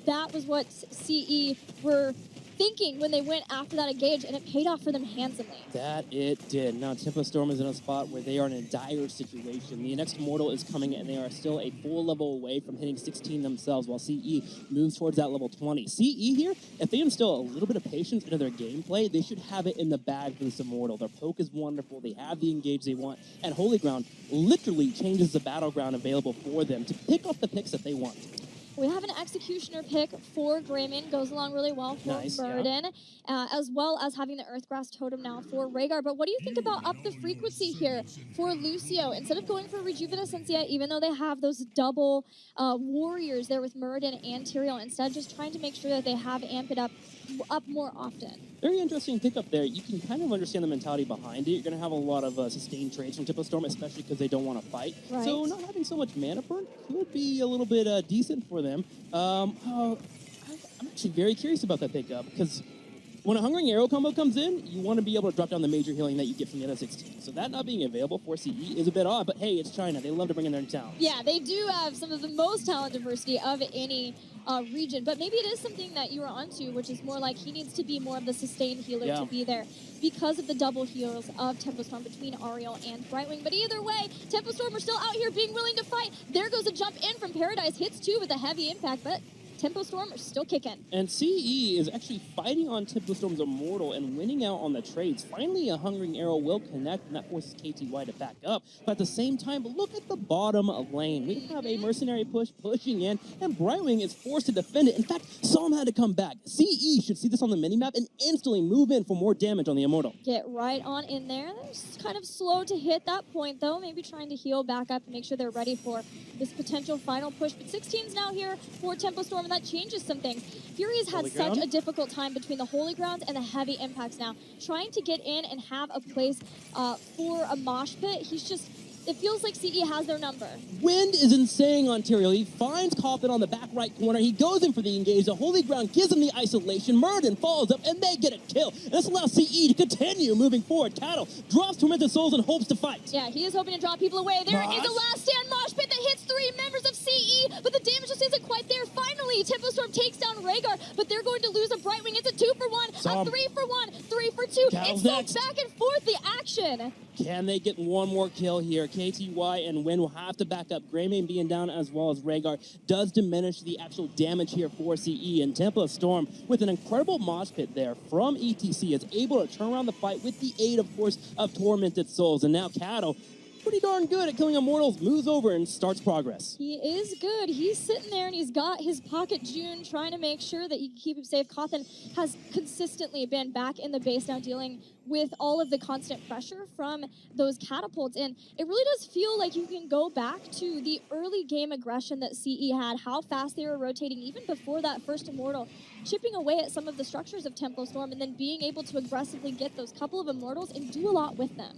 that was what CE were thinking when they went after that engage, and it paid off for them handsomely. That it did. Now Tempo Storm is in a spot where they are in a dire situation. The next Immortal is coming, and they are still a full level away from hitting 16 themselves, while CE moves towards that level 20. CE here, if they instill a little bit of patience into their gameplay, they should have it in the bag for this Immortal. Their poke is wonderful. They have the engage they want, and Holy Ground literally changes the battleground available for them to pick up the picks that they want. We have an Executioner pick for Grayman, goes along really well for Burden, as well as having the Earthgrass Totem now for Rhaegar. But what do you think about up the frequency here for Lucio? Instead of going for Rejuvenescencia, even though they have those double warriors there with Muradin and Tyrael, instead just trying to make sure that they have Amp it up more often. Very interesting pickup there. You can kind of understand the mentality behind it. You're going to have a lot of sustained trades from Tempo Storm, especially because they don't want to fight. Right. So not having so much mana burn could be a little bit decent for them. I'm actually very curious about that pickup, because when a Hungering Arrow combo comes in, you want to be able to drop down the major healing that you get from the other 16. So that not being available for CE is a bit odd, but hey, it's China. They love to bring in their talent. Yeah, they do have some of the most talent diversity of any region, but maybe it is something that you were onto, which is more like he needs to be more of the sustained healer to be there because of the double heals of Tempo Storm between Ariel and Brightwing. But either way, Tempo Storm are still out here being willing to fight. There goes a jump in from Paradise, hits 2 with a heavy impact, but Tempo Storm are still kicking. And CE is actually fighting on Tempo Storm's Immortal and winning out on the trades. Finally, a Hungering Arrow will connect, and that forces KTY to back up. But at the same time, look at the bottom lane. We have a Mercenary push pushing in, and Brightwing is forced to defend it. In fact, Psalm had to come back. CE should see this on the minimap and instantly move in for more damage on the Immortal. Get right on in there. They're kind of slow to hit that point, though. Maybe trying to heal back up and make sure they're ready for this potential final push. But 16's now here for Tempo Storm, and that changes some things. Fury has had such a difficult time between the Holy Grounds and the heavy impacts now. Trying to get in and have a place for a mosh pit, he's just... It feels like CE has their number. Wind is insane on Tyrael. He finds Coffin on the back right corner. He goes in for the engage. The Holy Ground gives him the isolation. Muradin follows up, and they get a kill. And this allows CE to continue moving forward. Cattle drops Tormented Souls and hopes to fight. Yeah, he is hoping to draw people away. There is a last stand mosh pit that hits 3 members of CE, but the damage just isn't quite there. Finally, Tempo Storm takes down Rhaegar, but they're going to lose a Brightwing. It's a 2 for 1, a 3 for 1, 3 for 2. Cattle's it's so back and forth, the action. Can they get one more kill here? KTY and Win will have to back up. Greymane being down as well as Rhaegar does diminish the actual damage here for CE. And Tempo Storm, with an incredible mosh pit there from ETC, is able to turn around the fight with the aid, of course, of Tormented Souls. And now Cattle, pretty darn good at killing Immortals, moves over and starts progress. He is good. He's sitting there and he's got his pocket June trying to make sure that he can keep him safe. Cawthon has consistently been back in the base now, dealing with all of the constant pressure from those catapults. And it really does feel like you can go back to the early game aggression that CE had, how fast they were rotating even before that first Immortal, chipping away at some of the structures of Tempo Storm and then being able to aggressively get those couple of Immortals and do a lot with them.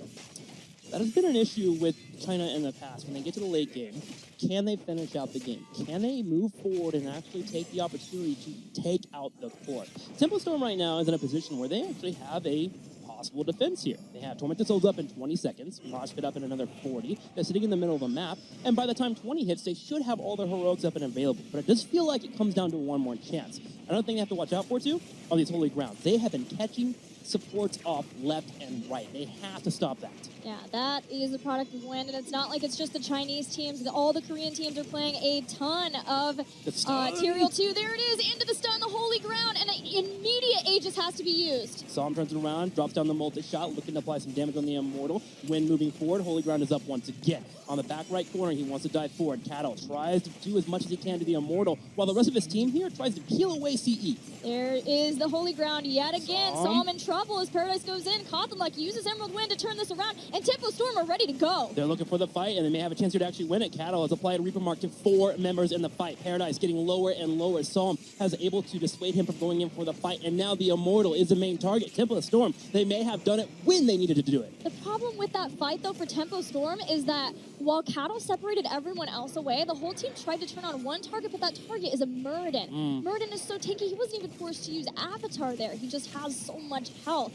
That has been an issue with China in the past. When they get to the late game, can they finish out the game? Can they move forward and actually take the opportunity to take out the core? Tempo Storm right now is in a position where they actually have a possible defense here. They have Tormented Souls up in 20 seconds, Mosh Pit up in another 40. They're sitting in the middle of the map, and by the time 20 hits, they should have all their heroics up and available. But it does feel like it comes down to one more chance. Another thing they have to watch out for, too, are these Holy Grounds. They have been catching supports off left and right. They have to stop that. Yeah, that is a product of Wind, and it's not like it's just the Chinese teams. All the Korean teams are playing a ton of Tyrael 2. There it is, into the stun, the Holy Ground, and an immediate just has to be used. Psalm turns it around, drops down the multi-shot, looking to apply some damage on the Immortal. Wind moving forward, Holy Ground is up once again. On the back right corner, he wants to dive forward. Cattle tries to do as much as he can to the Immortal, while the rest of his team here tries to peel away CE. There is the Holy Ground yet again. Psalm in trouble as Paradise goes in. Kotham uses Emerald Wind to turn this around, and Tempo Storm are ready to go. They're looking for the fight, and they may have a chance here to actually win it. Cattle has applied Reaper Mark to 4 members in the fight. Paradise getting lower and lower. Psalm has able to dissuade him from going in for the fight, and now the Immortal is the main target. Tempo Storm, they may have done it when they needed to do it. The problem with that fight, though, for Tempo Storm is that while Cattle separated everyone else away, the whole team tried to turn on one target, but that target is a Muradin. Muradin is so tanky, he wasn't even forced to use Avatar there. He just has so much health.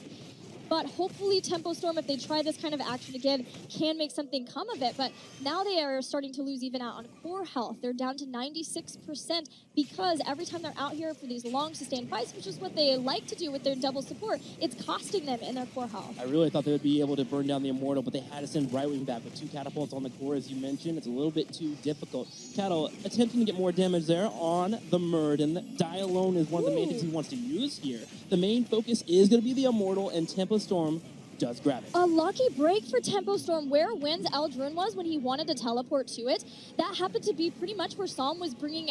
But hopefully Tempo Storm, if they try this kind of action again, can make something come of it. But now they are starting to lose even out on core health. They're down to 96% because every time they're out here for these long sustained fights, which is what they like to do with their double support, it's costing them in their core health. I really thought they would be able to burn down the Immortal, but they had to send Brightwing back with 2 catapults on the core, as you mentioned. It's a little bit too difficult. Cattle attempting to get more damage there on the Muradin. Die alone is one of the main things he wants to use here. The main focus is going to be the Immortal, and Tempo Storm does grab it. A lucky break for Tempo Storm. Where Wynn's Eldrune was when he wanted to teleport to it, that happened to be pretty much where Psalm was bringing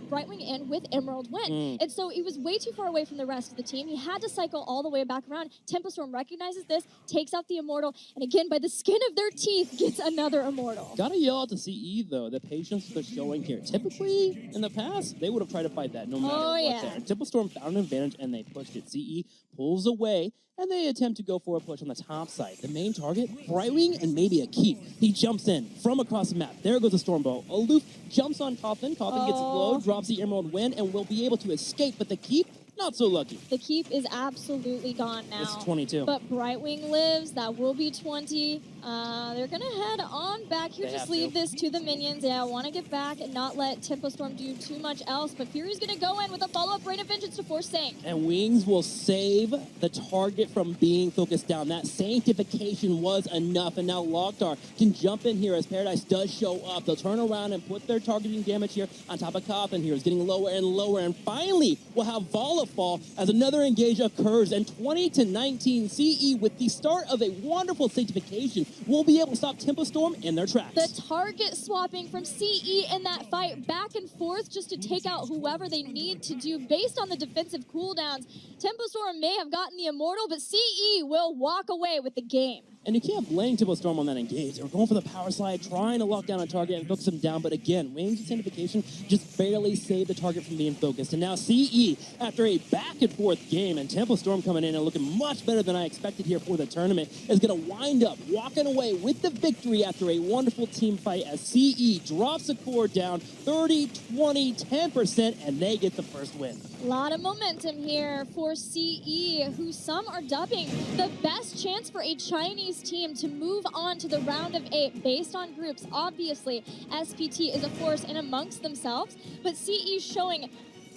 Brightwing in with Emerald Wind. And so he was way too far away from the rest of the team. He had to cycle all the way back around. Tempo Storm recognizes this, takes out the Immortal, and again, by the skin of their teeth, gets another Immortal. Gotta yell out to CE, though, the patience they're showing here. Typically, in the past, they would have tried to fight that no matter what there. Tempo Storm found an advantage, and they pushed it. CE pulls away, and they attempt to go for a push on the top side. The main target, Brightwing, and maybe a keep. He jumps in from across the map. There goes the Stormbow. Aloof jumps on Coffin. Coffin gets low, drops the Emerald Wind, and will be able to escape, but the keep, not so lucky. The keep is absolutely gone now. It's 22. But Brightwing lives. That will be 20. They're going to head on back here. Just leave this to the minions. Yeah, I want to get back and not let Tempo Storm do too much else. But Fury's going to go in with a follow-up Rain of Vengeance to force Sank. And Wings will save the target from being focused down. That sanctification was enough. And now Locktar can jump in here as Paradise does show up. They'll turn around and put their targeting damage here on top of Coffin here. It's getting lower and lower. And finally, we'll have Vala fall as another engage occurs. And 20-19 CE with the start of a wonderful sanctification will be able to stop Tempo Storm in their tracks. The target swapping from CE in that fight back and forth just to take out whoever they need to do based on the defensive cooldowns. Tempo Storm may have gotten the Immortal, but CE will walk away with the game. And you can't blame Tempo Storm on that engage. They were going for the power slide, trying to lock down a target and focus him down. But again, Wings' sanctification just barely saved the target from being focused. And now CE, after a back and forth game, and Tempo Storm coming in and looking much better than I expected here for the tournament, is going to wind up walking away with the victory after a wonderful team fight as CE drops the core down 30, 20, 10%, and they get the first win. A lot of momentum here for CE, who some are dubbing the best chance for a Chinese team to move on to the round of 8 based on groups. Obviously, SPT is a force in amongst themselves, but CE showing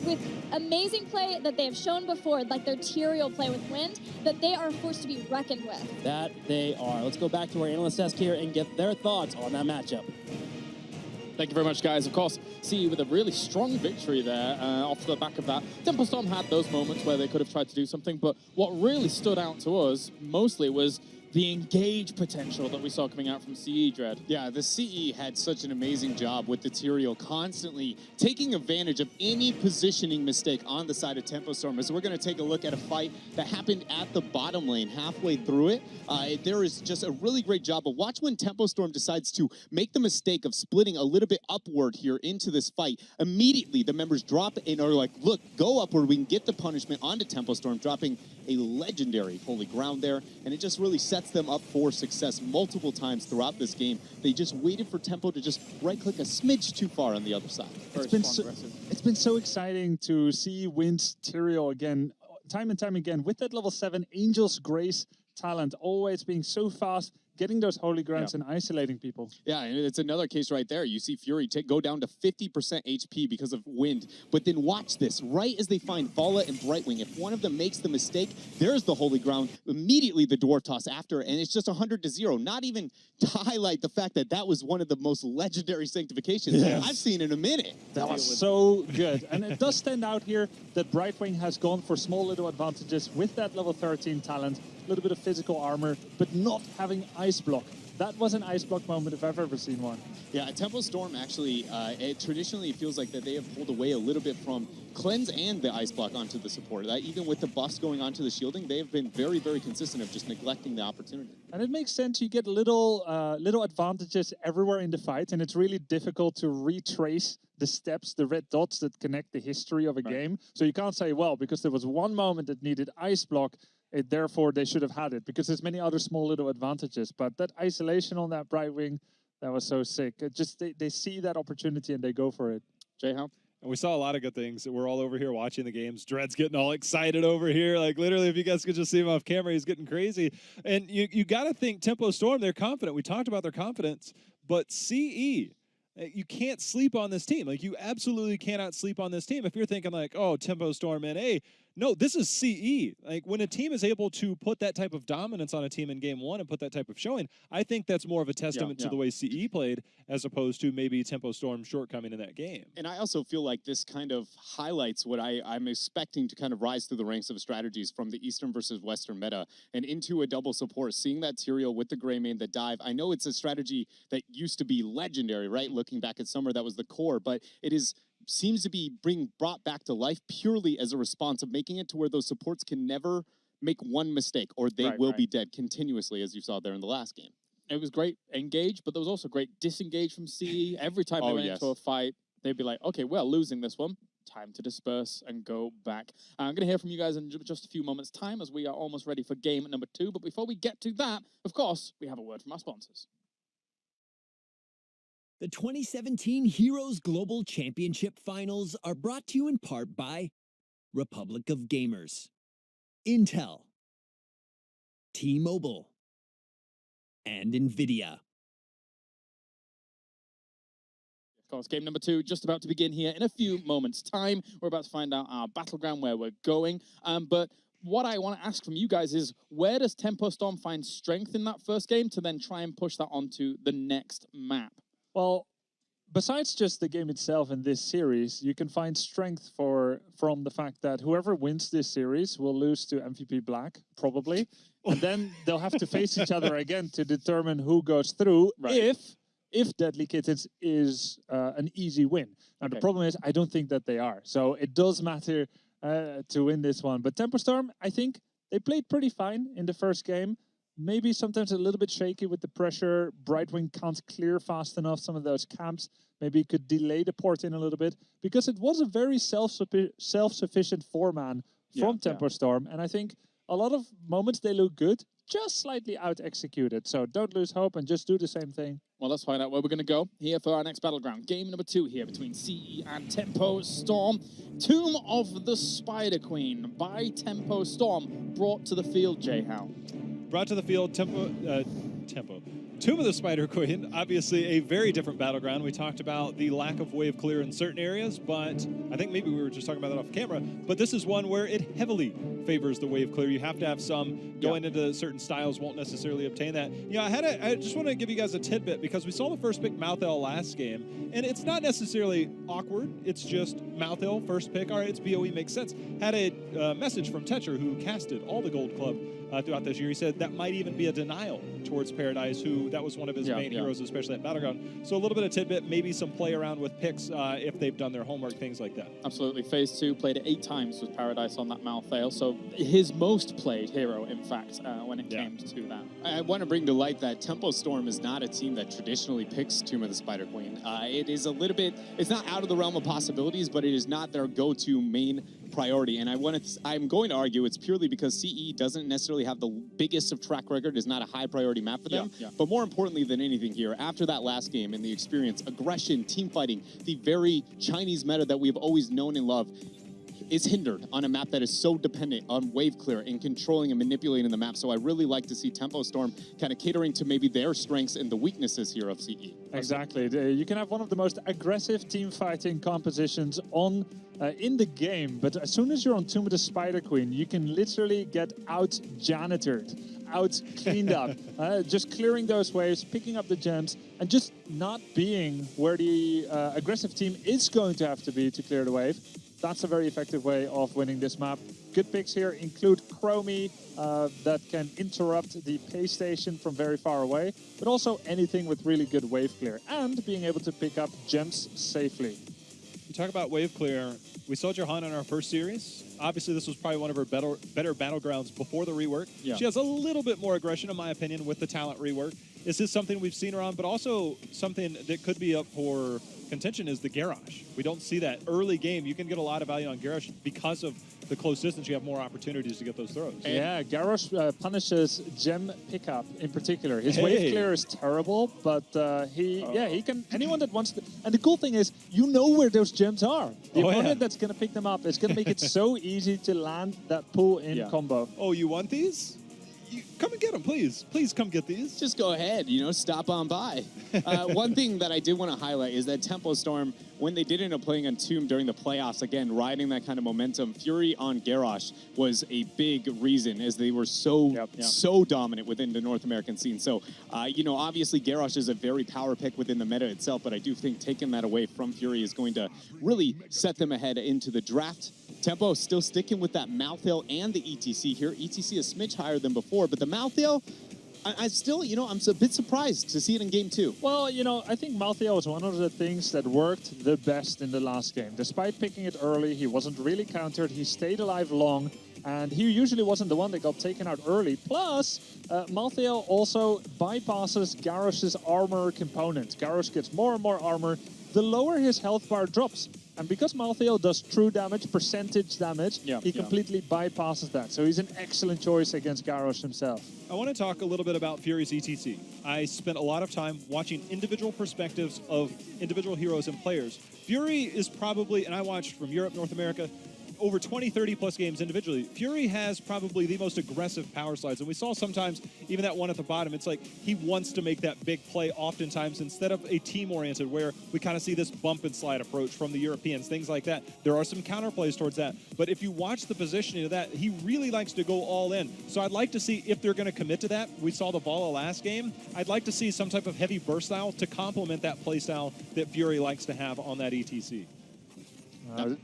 with amazing play that they have shown before, like their Tyrael play with Wind, that they are a force to be reckoned with. That they are. Let's go back to our analyst desk here and get their thoughts on that matchup. Thank you very much, guys. Of course, CE with a really strong victory there off the back of that. Tempo Storm had those moments where they could have tried to do something, but what really stood out to us mostly was the engage potential that we saw coming out from CE, Dread. Yeah, the CE had such an amazing job with the Tyrael constantly taking advantage of any positioning mistake on the side of Tempo Storm. So we're going to take a look at a fight that happened at the bottom lane halfway through it. There is just a really great job. But watch when Tempo Storm decides to make the mistake of splitting a little bit upward here into this fight. Immediately, the members drop and are like, look, go upward. We can get the punishment onto Tempo Storm, dropping a legendary Holy Ground there. And it just really sets them up for success multiple times throughout this game. They just waited for Tempo to just right-click a smidge too far on the other side. It's been so exciting to see Wynn's Tyrael again, time and time again, with that level 7 Angel's Grace talent, always being so fast, getting those holy grounds and isolating people. Yeah, and it's another case right there. You see Fury go down to 50% HP because of wind. But then watch this. Right as they find Vala and Brightwing, if one of them makes the mistake, there's the holy ground. Immediately the dwarf toss after, and it's just 100-0. Not even to highlight the fact that that was one of the most legendary sanctifications I've seen in a minute. That was so good. And it does stand out here that Brightwing has gone for small little advantages with that level 13 talent, a little bit of physical armor, but not having ice block. That was an ice block moment if I've ever seen one. Yeah, Tempo Storm actually, traditionally it feels like that they have pulled away a little bit from Cleanse and the ice block onto the support. That even with the buffs going onto the shielding, they have been very, very consistent of just neglecting the opportunity. And it makes sense. You get little advantages everywhere in the fight, and it's really difficult to retrace the steps, the red dots that connect the history of a game. So you can't say, well, because there was one moment that needed ice block, therefore they should have had it, because there's many other small little advantages. But that isolation on that Brightwing, that was so sick. It just they see that opportunity and they go for it. Jayhow? And we saw a lot of good things. We're all over here watching the games. Dread's getting all excited over here. Like, literally, if you guys could just see him off camera, he's getting crazy. And you got to think Tempo Storm, they're confident. We talked about their confidence. But CE, you can't sleep on this team. Like, you absolutely cannot sleep on this team. If you're thinking, like, oh, Tempo Storm NA, no, this is CE. Like, when a team is able to put that type of dominance on a team in game one and put that type of showing, I think that's more of a testament to the way CE played as opposed to maybe Tempo Storm's shortcoming in that game. And I also feel like this kind of highlights what I'm expecting to kind of rise through the ranks of strategies from the Eastern versus Western meta and into a double support. Seeing that Tyrael with the Greymane, the dive, I know it's a strategy that used to be legendary, right? Looking back at Summer, that was the core, but it is seems to be brought back to life purely as a response of making it to where those supports can never make one mistake or they will be dead continuously, as you saw there in the last game. It was great engage, but there was also great disengage from CE. Every time they went into a fight, they'd be like, okay, well, losing this one. Time to disperse and go back. I'm going to hear from you guys in just a few moments' time as we are almost ready for game number 2. But before we get to that, of course, we have a word from our sponsors. The 2017 Heroes Global Championship Finals are brought to you in part by Republic of Gamers, Intel, T-Mobile, and NVIDIA. Of course, game number 2 just about to begin here in a few moments' time. We're about to find out our battleground, where we're going. But what I want to ask from you guys is, where does Tempo Storm find strength in that first game to then try and push that onto the next map? Well, besides just the game itself in this series, you can find strength from the fact that whoever wins this series will lose to MVP Black, probably. And then they'll have to face each other again to determine who goes through if Deadly Kittens is an easy win. Now, the problem is, I don't think that they are. So it does matter to win this one. But Tempo Storm, I think they played pretty fine in the first game. Maybe sometimes a little bit shaky with the pressure. Brightwing can't clear fast enough some of those camps. Maybe it could delay the port in a little bit, because it was a very self-sufficient 4-man from Tempo Storm. And I think a lot of moments they look good, just slightly out-executed. So don't lose hope and just do the same thing. Well, let's find out where we're going to go here for our next battleground. Game number 2 here between CE and Tempo Storm. Tomb of the Spider Queen by Tempo Storm, brought to the field, Jayhow. Brought to the field, Tomb of the Spider Queen, obviously a very different battleground. We talked about the lack of wave clear in certain areas, but I think maybe we were just talking about that off camera, but this is one where it heavily favors the wave clear. You have to have some. Going into certain styles won't necessarily obtain that. Yeah, I just want to give you guys a tidbit, because we saw the first pick Mouthel last game, and it's not necessarily awkward. It's just Mouthel, first pick. All right, it's BOE, makes sense. Had a message from Tetcher, who casted all the Gold Club throughout this year. He said that might even be a denial towards Paradise, who that was one of his main heroes, especially at Battleground. So a little bit of tidbit, maybe some play around with picks if they've done their homework, things like that. Absolutely. Phase 2 played it 8 times with Paradise on that Malthael, so his most played hero, in fact, when it came to that. I want to bring to light that Tempo Storm is not a team that traditionally picks Tomb of the Spider Queen. It is a little bit, it's not out of the realm of possibilities, but it is not their go-to main priority. And I'm going to argue it's purely because CE doesn't necessarily have the biggest of track record, is not a high priority map for them. But more importantly than anything here, after that last game and the experience, aggression, team fighting, the very Chinese meta that we've always known and loved, is hindered on a map that is so dependent on wave clear and controlling and manipulating the map. So I really like to see Tempo Storm kind of catering to maybe their strengths and the weaknesses here of CE. Exactly. You can have one of the most aggressive team fighting compositions on in the game, but as soon as you're on Tomb of the Spider Queen, you can literally get out janitored, out cleaned up, just clearing those waves, picking up the gems, and just not being where the aggressive team is going to have to be to clear the wave. That's a very effective way of winning this map. Good picks here include Chromie, that can interrupt the pay station from very far away, but also anything with really good wave clear, and being able to pick up gems safely. You talk about wave clear. We saw Johanna in our first series. Obviously, this was probably one of her better battlegrounds before the rework. Yeah. She has a little bit more aggression, in my opinion, with the talent rework. Is this something we've seen her on, but also something that could be up for contention is the Garrosh. We don't see that early game. You can get a lot of value on Garrosh because of the close distance. You have more opportunities to get those throws. Yeah, Garrosh punishes gem pickup in particular. His wave clear is terrible, but he can, anyone that wants to, and the cool thing is, you know where those gems are. The opponent that's going to pick them up is going to make it so easy to land that pull-in combo. Oh, you want these? Come and get them, please. Please come get these. Just go ahead, stop on by. One thing that I did want to highlight is that Tempo Storm, when they did end up playing on Tomb during the playoffs, again, riding that kind of momentum, Fury on Garrosh was a big reason, as they were so dominant within the North American scene. So, obviously Garrosh is a very power pick within the meta itself, but I do think taking that away from Fury is going to really set them ahead into the draft. Tempo still sticking with that Malthael and the ETC here. ETC is a smidge higher than before, but the Malthael, I still, I'm a bit surprised to see it in game 2. Well, I think Malthael was one of the things that worked the best in the last game. Despite picking it early, he wasn't really countered, he stayed alive long, and he usually wasn't the one that got taken out early. Plus, Malthael also bypasses Garrosh's armor component. Garrosh gets more and more armor the lower his health bar drops. And because Malthael does true damage, percentage damage, he completely bypasses that. So he's an excellent choice against Garrosh himself. I want to talk a little bit about Fury's ETC. I spent a lot of time watching individual perspectives of individual heroes and players. Fury is probably, and I watched from Europe, North America, over 20, 30 plus games individually. Fury has probably the most aggressive power slides. And we saw sometimes, even that one at the bottom, it's like he wants to make that big play oftentimes instead of a team-oriented where we kind of see this bump and slide approach from the Europeans, things like that. There are some counterplays towards that. But if you watch the positioning of that, he really likes to go all in. So I'd like to see if they're going to commit to that. We saw the Vala last game. I'd like to see some type of heavy burst style to complement that play style that Fury likes to have on that ETC.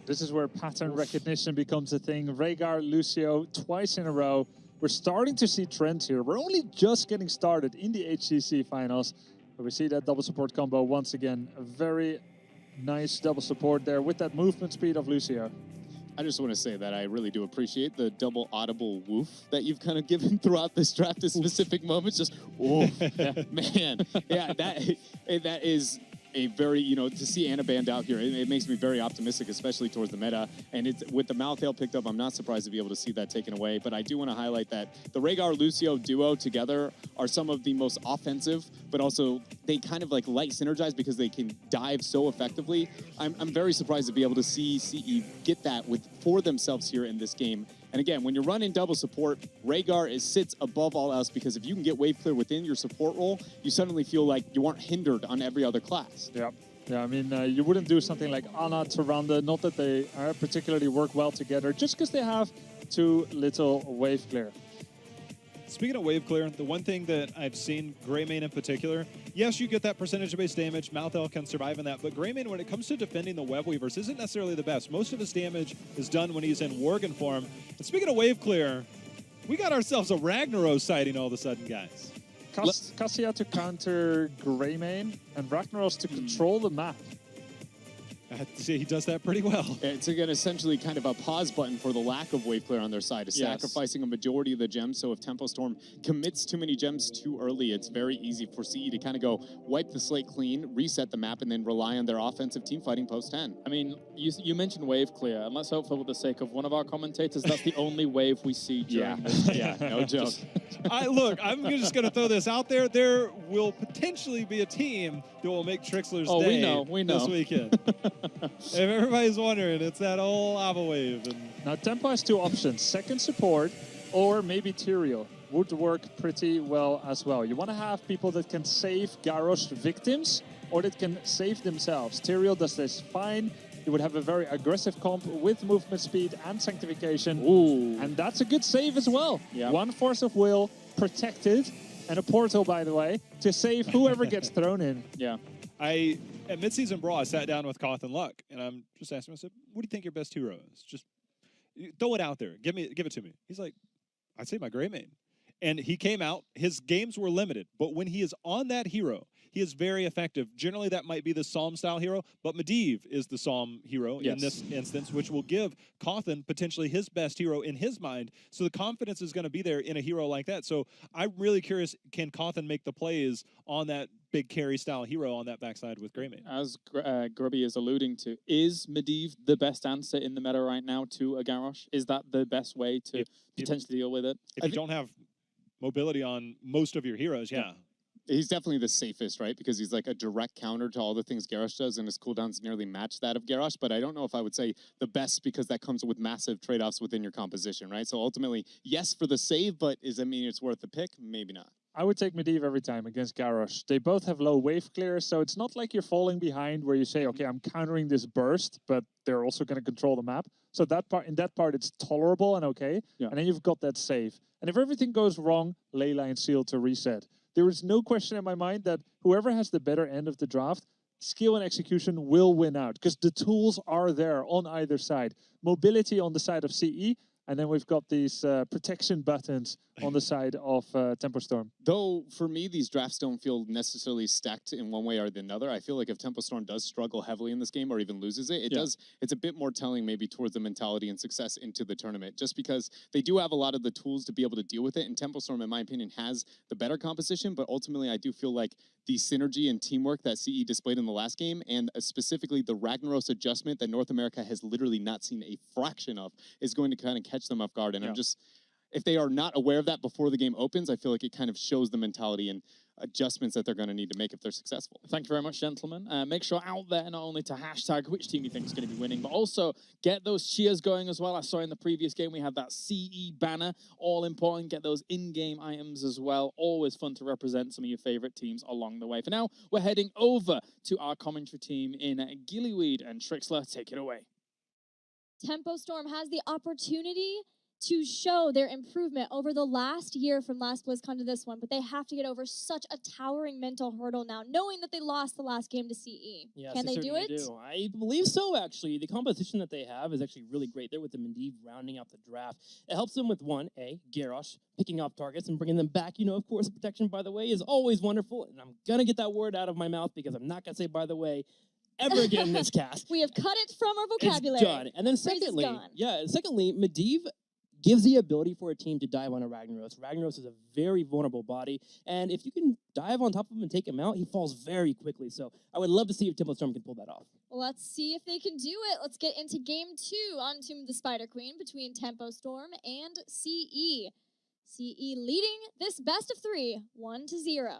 This is where pattern recognition becomes a thing. Rhaegar, Lucio, twice in a row. We're starting to see trends here. We're only just getting started in the HGC finals. But we see that double support combo once again. A very nice double support there with that movement speed of Lucio. I just want to say that I really do appreciate the double audible woof that you've kind of given throughout this draft at specific moments. Just, woof, man. Yeah, that is a very, to see Anna banned out here, it makes me very optimistic, especially towards the meta. And it's with the Malthael picked up, I'm not surprised to be able to see that taken away. But I do want to highlight that the Rhaegar-Lucio duo together are some of the most offensive, but also they kind of like light synergize because they can dive so effectively. I'm very surprised to be able to see CE get that for themselves here in this game. And again, when you're running double support, Rhaegar sits above all else because if you can get wave clear within your support role, you suddenly feel like you aren't hindered on every other class. Yeah. Yeah, I mean, you wouldn't do something like Ana, Tyrande, not that they particularly work well together, just because they have too little wave clear. Speaking of wave clear, the one thing that I've seen Greymane in particular, yes, you get that percentage-based damage. Malthael can survive in that, but Greymane, when it comes to defending the web weavers, isn't necessarily the best. Most of his damage is done when he's in Worgen form. And speaking of wave clear, we got ourselves a Ragnaros sighting all of a sudden, guys. Cassia to counter Greymane and Ragnaros to control the map. He does that pretty well. It's again essentially kind of a pause button for the lack of wave clear on their side, sacrificing a majority of the gems. So if Tempo Storm commits too many gems too early, it's very easy for CE to kind of go wipe the slate clean, reset the map, and then rely on their offensive team fighting post 10. I mean, you mentioned wave clear, and let's hope for the sake of one of our commentators, that's the only wave we see during this. Yeah, no joke. Look, I'm just going to throw this out there. There will potentially be a team that will make Trixler's Oh, day we know. this weekend. If everybody's wondering, it's that old lava wave. And Now, Tempo has two options. Second support or maybe Tyrael would work pretty well as well. You want to have people that can save Garrosh victims or that can save themselves. Tyrael does this fine. You would have a very aggressive comp with movement speed and sanctification. Ooh. And that's a good save as well. Yeah. One force of will, protected, and a portal, by the way, to save whoever gets thrown in. Yeah. At midseason brawl, I sat down with Koth and Luck, and I'm just asking him, I said, what do you think your best hero is? Just throw it out there. Give it to me. He's like, I'd say my Greymane. And he came out, his games were limited, but when he is on that hero, he is very effective. Generally, that might be the Psalm-style hero, but Medivh is the Psalm hero in this instance, which will give Cawthon potentially his best hero in his mind. So the confidence is going to be there in a hero like that. So I'm really curious, can Cawthon make the plays on that big carry-style hero on that backside with Greymane? As Grubby is alluding to, is Medivh the best answer in the meta right now to a Garrosh? Is that the best way to potentially deal with it? If you don't have mobility on most of your heroes, yeah. He's definitely the safest, right? Because he's like a direct counter to all the things Garrosh does, and his cooldowns nearly match that of Garrosh. But I don't know if I would say the best, because that comes with massive trade-offs within your composition, right? So ultimately, yes for the save, but does that mean it's worth the pick? Maybe not. I would take Medivh every time against Garrosh. They both have low wave clear, so it's not like you're falling behind where you say, okay, I'm countering this burst, but they're also going to control the map. So in that part, it's tolerable and okay. Yeah. And then you've got that save. And if everything goes wrong, Leyline Seal to reset. There is no question in my mind that whoever has the better end of the draft, skill and execution will win out, because the tools are there on either side. Mobility on the side of CE, and then we've got these protection buttons on the side of Tempo Storm. Though, for me, these drafts don't feel necessarily stacked in one way or the other. I feel like if Tempo Storm does struggle heavily in this game or even loses it, it's a bit more telling maybe towards the mentality and success into the tournament, just because they do have a lot of the tools to be able to deal with it. And Tempo Storm, in my opinion, has the better composition, but ultimately I do feel like the synergy and teamwork that CE displayed in the last game, and specifically the Ragnaros adjustment that North America has literally not seen a fraction of, is going to kind of catch them off guard. And I'm just, if they are not aware of that before the game opens, I feel like it kind of shows the mentality and adjustments that they're going to need to make if they're successful. Thank you very much, gentlemen. Make sure out there not only to hashtag which team you think is going to be winning, but also get those cheers going as well. I saw in the previous game we had that CE banner, all important. Get those in-game items as well. Always fun to represent some of your favorite teams along the way. For now, we're heading over to our commentary team in Gillyweed, and Trixler, take it away. Tempo Storm has the opportunity to show their improvement over the last year from last BlizzCon to this one, but they have to get over such a towering mental hurdle now, knowing that they lost the last game to CE. Yes, Can they do it? I believe so, actually. The composition that they have is actually really great there with the Medivh rounding out the draft. It helps them with Garrosh picking off targets and bringing them back. You know, of course, protection, by the way, is always wonderful, and I'm going to get that word out of my mouth because I'm not going to say, by the way, ever again in this cast. We have cut it from our vocabulary. It's done. And then secondly, Medivh gives the ability for a team to dive on a Ragnaros. Ragnaros is a very vulnerable body, and if you can dive on top of him and take him out, he falls very quickly. So I would love to see if Tempo Storm can pull that off. Well, let's see if they can do it. Let's get into game 2 on Tomb of the Spider Queen between Tempo Storm and CE. CE leading this best of 3, 1-0.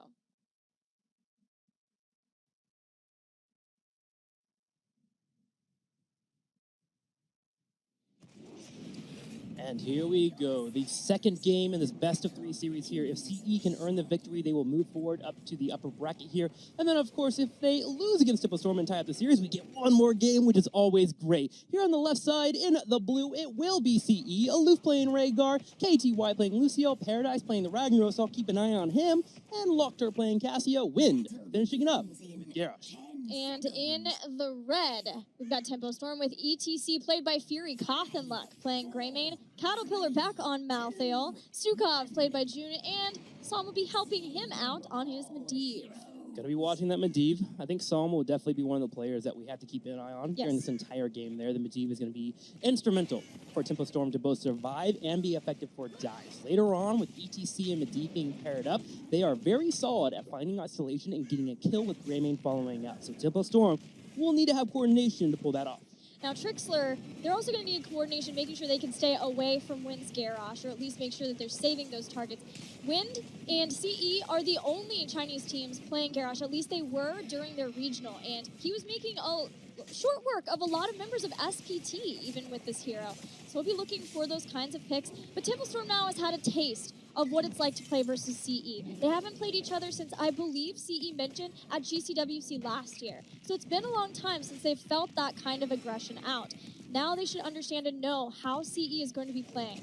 And here we go. The second game in this best-of-3 series here. If CE can earn the victory, they will move forward up to the upper bracket here. And then, of course, if they lose against Tempo Storm and tie up the series, we get one more game, which is always great. Here on the left side, in the blue, it will be CE. Aloof playing Rhaegar, KTY playing Lucio, Paradise playing the Ragnaros. I'll keep an eye on him. And Lochtar playing Cassio. Wind finishing it up with Garrosh. And in the red, we've got Tempo Storm with ETC played by Fury, Koth and Luck playing Greymane, Caterpillar back on Malthael, Sukov played by June, and Psalm will be helping him out on his Medivh. Gonna be watching that Medivh. I think Psalm will definitely be one of the players that we have to keep an eye on during this entire game there. The Medivh is gonna be instrumental for Tempo Storm to both survive and be effective for dives. Later on, with ETC and Medivh being paired up, they are very solid at finding isolation and getting a kill with Greymane following up. So Tempo Storm will need to have coordination to pull that off. Now, Trixler, they're also going to need coordination, making sure they can stay away from Wind's Garrosh, or at least make sure that they're saving those targets. Wind and CE are the only Chinese teams playing Garrosh, at least they were during their regional, and he was making a short work of a lot of members of SPT, even with this hero. So we'll be looking for those kinds of picks. But Templestorm now has had a taste of what it's like to play versus CE. They haven't played each other since, I believe, CE mentioned at GCWC last year. So it's been a long time since they've felt that kind of aggression out. Now they should understand and know how CE is going to be playing.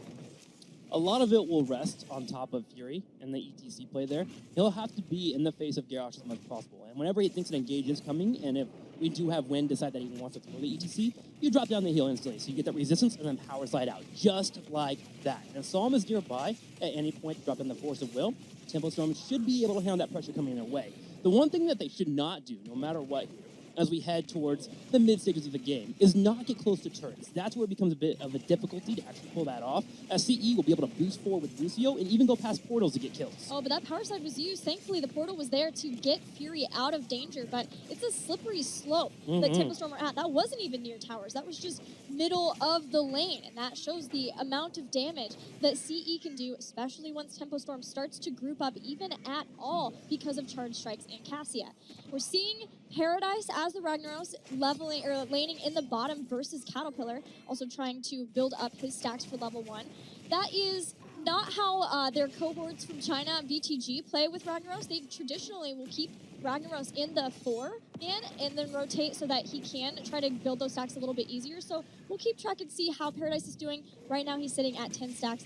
A lot of it will rest on top of Fury and the ETC play there. He'll have to be in the face of Garrosh as much as possible. And whenever he thinks an engage is coming, and if we do have Wind decide that he wants to throw the ETC, you drop down the heal instantly. So you get that resistance and then power slide out, just like that. And if Psalm is nearby at any point to drop in the Force of Will, Templestorm should be able to handle that pressure coming their way. The one thing that they should not do, no matter what here, as we head towards the mid stages of the game, is not get close to turrets. That's where it becomes a bit of a difficulty to actually pull that off, as CE will be able to boost forward with Lucio and even go past portals to get kills. Oh, but that power slide was used. Thankfully, the portal was there to get Fury out of danger, but it's a slippery slope that Templestorm are at. That wasn't even near towers. That was just middle of the lane, and that shows the amount of damage that CE can do, especially once Templestorm starts to group up even at all because of charge strikes and Cassia. We're seeing Paradise as the Ragnaros leveling or laning in the bottom versus Caterpillar, also trying to build up his stacks for level 1. That is not how their cohorts from China, BTG, play with Ragnaros. They traditionally will keep Ragnaros in the 4-man and then rotate so that he can try to build those stacks a little bit easier. So we'll keep track and see how Paradise is doing. Right now he's sitting at 10 stacks.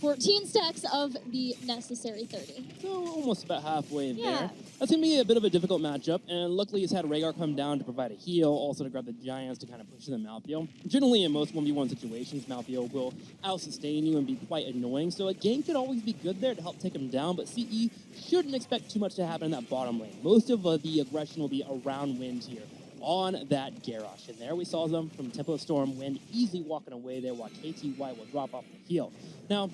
14 stacks of the necessary 30. So almost about halfway Yeah. there. That's going to be a bit of a difficult matchup, and luckily he's had Rhaegar come down to provide a heal, also to grab the Giants to kind of push them Maltheo. Generally, in most 1v1 situations, Maltheo will out-sustain you and be quite annoying, so a gank could always be good there to help take him down, but CE shouldn't expect too much to happen in that bottom lane. Most of the aggression will be around Wind here on that Garrosh. And there we saw them from Templestorm, Wind easily walking away there while KTY will drop off the heal. Now,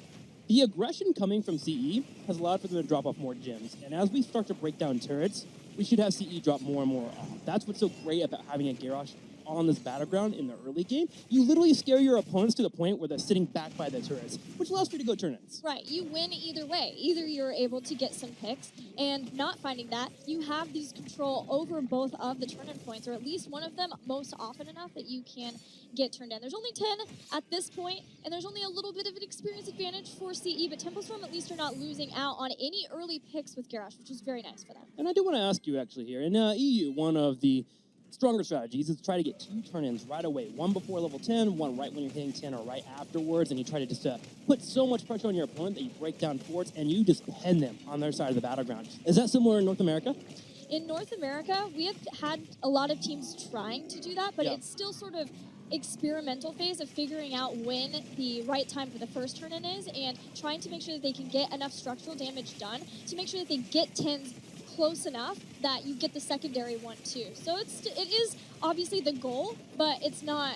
the aggression coming from CE has allowed for them to drop off more gems, and as we start to break down turrets, we should have CE drop more and more off. That's what's so great about having a Garrosh on this battleground in the early game. You literally scare your opponents to the point where they're sitting back by the turrets, which allows for you to go turn-ins. Right, you win either way. Either you're able to get some picks, and not finding that, you have these control over both of the turn-in points, or at least one of them most often enough that you can get turned in. There's only 10 at this point, and there's only a little bit of an experience advantage for CE, but Templestorm at least are not losing out on any early picks with Garrosh, which is very nice for them. And I do want to ask you actually here, in EU, one of the stronger strategies is to try to get 2 turn-ins right away. One before level 10, one right when you're hitting 10 or right afterwards, and you try to just put so much pressure on your opponent that you break down forts and you just pen them on their side of the battleground. Is that similar in North America? In North America, we have had a lot of teams trying to do that, but Yeah. it's still sort of experimental phase of figuring out when the right time for the first turn-in is and trying to make sure that they can get enough structural damage done to make sure that they get 10s close enough that you get the secondary one too. So it is obviously the goal, but it's not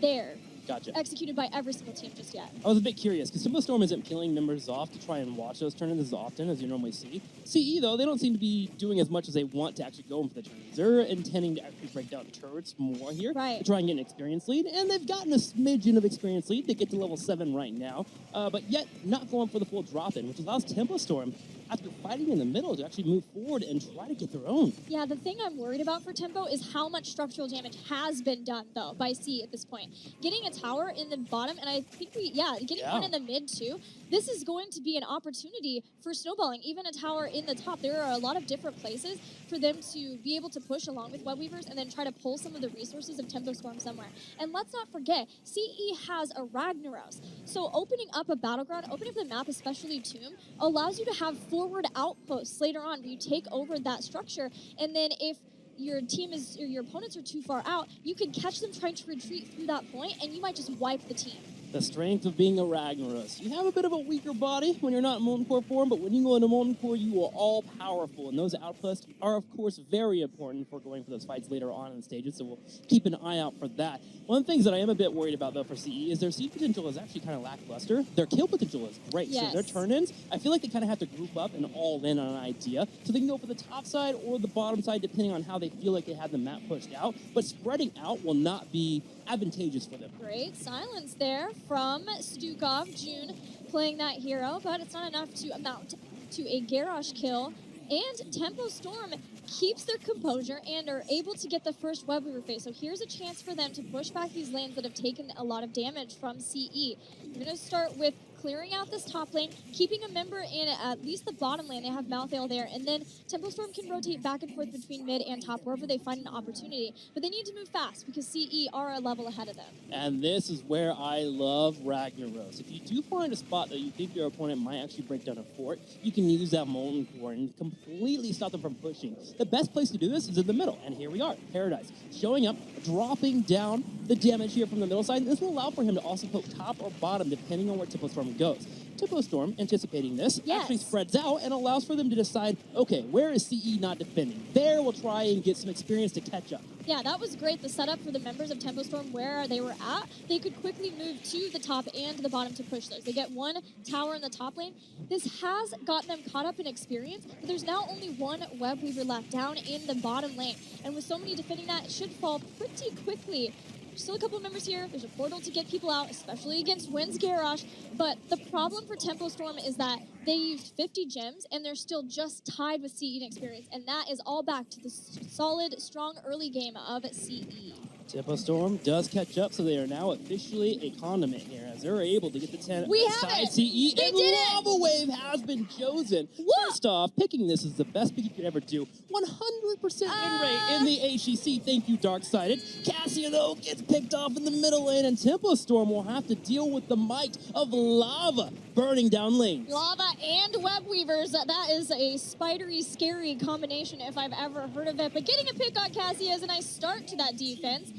there. Gotcha. Executed by every single team just yet. I was a bit curious, because Templestorm isn't peeling members off to try and watch those turn-ins as often as you normally see. CE, though, they don't seem to be doing as much as they want to actually go in for the turn-ins. They're intending to actually break down turrets more here Right. to try and get an experience lead, and they've gotten a smidgen of experience lead. They get to level 7 right now, but yet not going for the full drop-in, which allows Templestorm, after fighting in the middle, to actually move forward and try to get their own. Yeah, the thing I'm worried about for Tempo is how much structural damage has been done, though, by C at this point. Getting a tower in the bottom, and I think getting one in the mid, too. This is going to be an opportunity for snowballing, even a tower in the top. There are a lot of different places for them to be able to push along with Web Weavers and then try to pull some of the resources of Tempo Storm somewhere. And let's not forget, CE has a Ragnaros. So opening up a battleground, opening up the map, especially Tomb, allows you to have forward outposts later on where you take over that structure, and then if your team is, or your opponents are too far out, you can catch them trying to retreat through that point, and you might just wipe the team. The strength of being a Ragnaros. You have a bit of a weaker body when you're not in Molten Core form, but when you go into Molten Core, you are all powerful, and those outposts are, of course, very important for going for those fights later on in the stages, so we'll keep an eye out for that. One of the things that I am a bit worried about, though, for CE is their seed potential is actually kind of lackluster. Their kill potential is great, Yes. so their turn-ins, I feel like they kind of have to group up and all in on an idea, so they can go for the top side or the bottom side, depending on how they feel like they have the map pushed out, but spreading out will not be advantageous for them. Great silence there from Stukov. June playing that hero, but it's not enough to amount to a Garrosh kill. And Tempo Storm keeps their composure and are able to get the first web weaver phase. So here's a chance for them to push back these lanes that have taken a lot of damage from CE. We're going to start with clearing out this top lane, keeping a member in at least the bottom lane. They have Malthael there, and then Tempo Storm can rotate back and forth between mid and top wherever they find an opportunity. But they need to move fast because CE are a level ahead of them. And this is where I love Ragnaros. If you do find a spot that you think your opponent might actually break down a fort, you can use that Molten Core and completely stop them from pushing. The best place to do this is in the middle, and here we are, Paradise, showing up, dropping down the damage here from the middle side. This will allow for him to also poke top or bottom, depending on where Tempo Storm goes. Tempo Storm, anticipating this, actually spreads out and allows for them to decide, okay, where is CE not defending? There we'll try and get some experience to catch up. Yeah, that was great. The setup for the members of Tempo Storm, where they were at, they could quickly move to the top and the bottom to push those. They get one tower in the top lane. This has gotten them caught up in experience, but there's now only one web weaver left down in the bottom lane. And with so many defending that, it should fall pretty quickly. There's still a couple of members here. There's a portal to get people out, especially against Wynn's Garrosh. But the problem for Tempo Storm is that they used 50 gems, and they're still just tied with CE in experience. And that is all back to the solid, strong early game of CE. Tempo Storm does catch up, so they are now officially a condiment here, as they're able to get the 10 we have side it. CE, They and did Lava it. Wave has been chosen. First off, picking this is the best pick you could ever do. 100% win rate in the HGC. Thank you, Dark-Sided. Cassia, though, gets picked off in the middle lane, and Tempo Storm will have to deal with the might of lava burning down lanes. Lava and web weavers. That is a spidery, scary combination if I've ever heard of it. But getting a pick on Cassia is a nice start to that defense.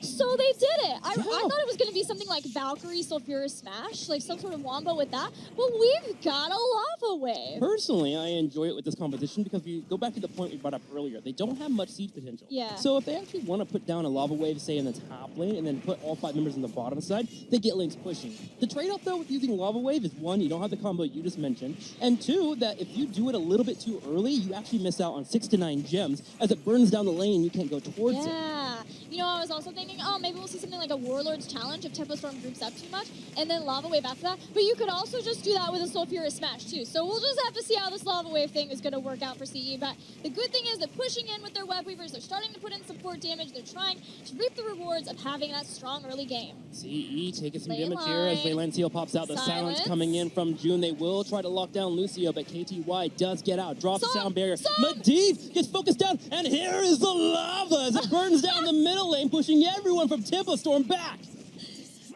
So they did it. I thought it was going to be something like Valkyrie Sulfuris Smash, like some sort of wombo with that. But we've got a lava wave. Personally, I enjoy it with this competition because we go back to the point we brought up earlier. They don't have much siege potential. Yeah. So if they actually want to put down a lava wave, say in the top lane, and then put all 5 members in the bottom side, they get lanes pushing. The trade-off, though, with using lava wave is, 1, you don't have the combo you just mentioned, and 2, that if you do it a little bit too early, you actually miss out on 6 to 9 gems as it burns down the lane and you can't go towards it. Yeah. You know, I was also thinking, oh, maybe we'll see something like a Warlord's Challenge if Tempo Storm groups up too much, and then Lava Wave after that. But you could also just do that with a Sulfuris Smash, too. So we'll just have to see how this Lava Wave thing is going to work out for CE. But the good thing is that pushing in with their Web Weavers, they're starting to put in support damage. They're trying to reap the rewards of having that strong early game. CE taking some Ley damage here as line. Leyline Seal pops out. The silence coming in from June. They will try to lock down Lucio, but KTY does get out. Drops the sound barrier. Medivh gets focused down, and here is the lava as it burns down the middle lane, pushing everyone from Tempo Storm back.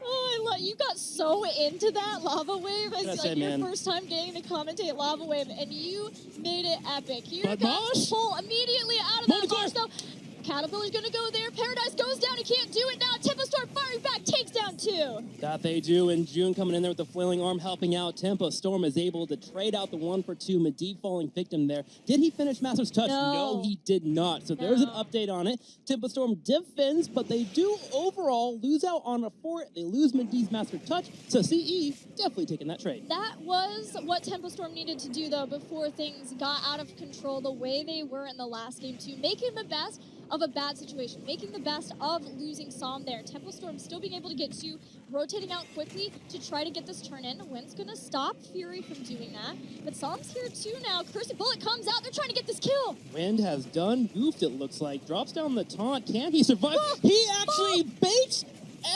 Oh, I love you got so into that Lava Wave. It's like your man. first time getting to commentate Lava Wave, and you made it epic. You But got Mosh? to pull immediately out of that Mosh, though. Caterpillar's gonna go there. Paradise goes down. He can't do it now. Tempo Storm firing back, takes down 2. That they do, and June coming in there with the flailing arm helping out. Tempo Storm is able to trade out the 1 for 2. Medivh falling victim there. Did he finish Master's Touch? No. He did not. So there's an update on it. Tempo Storm defends, but they do overall lose out on a fort. They lose Medivh's Master Touch. So CE definitely taking that trade. That was what Tempo Storm needed to do, though, before things got out of control the way they were in the last game, too. Making the best of a bad situation, making the best of losing Psalm there. Tempo Storm still being able to get 2, rotating out quickly to try to get this turn in. Wynn's gonna stop Fury from doing that, but Psalm's here too now. Cursed Bullet comes out, they're trying to get this kill. Wind has done goofed, it looks like. Drops down the taunt. Can he survive? He actually baits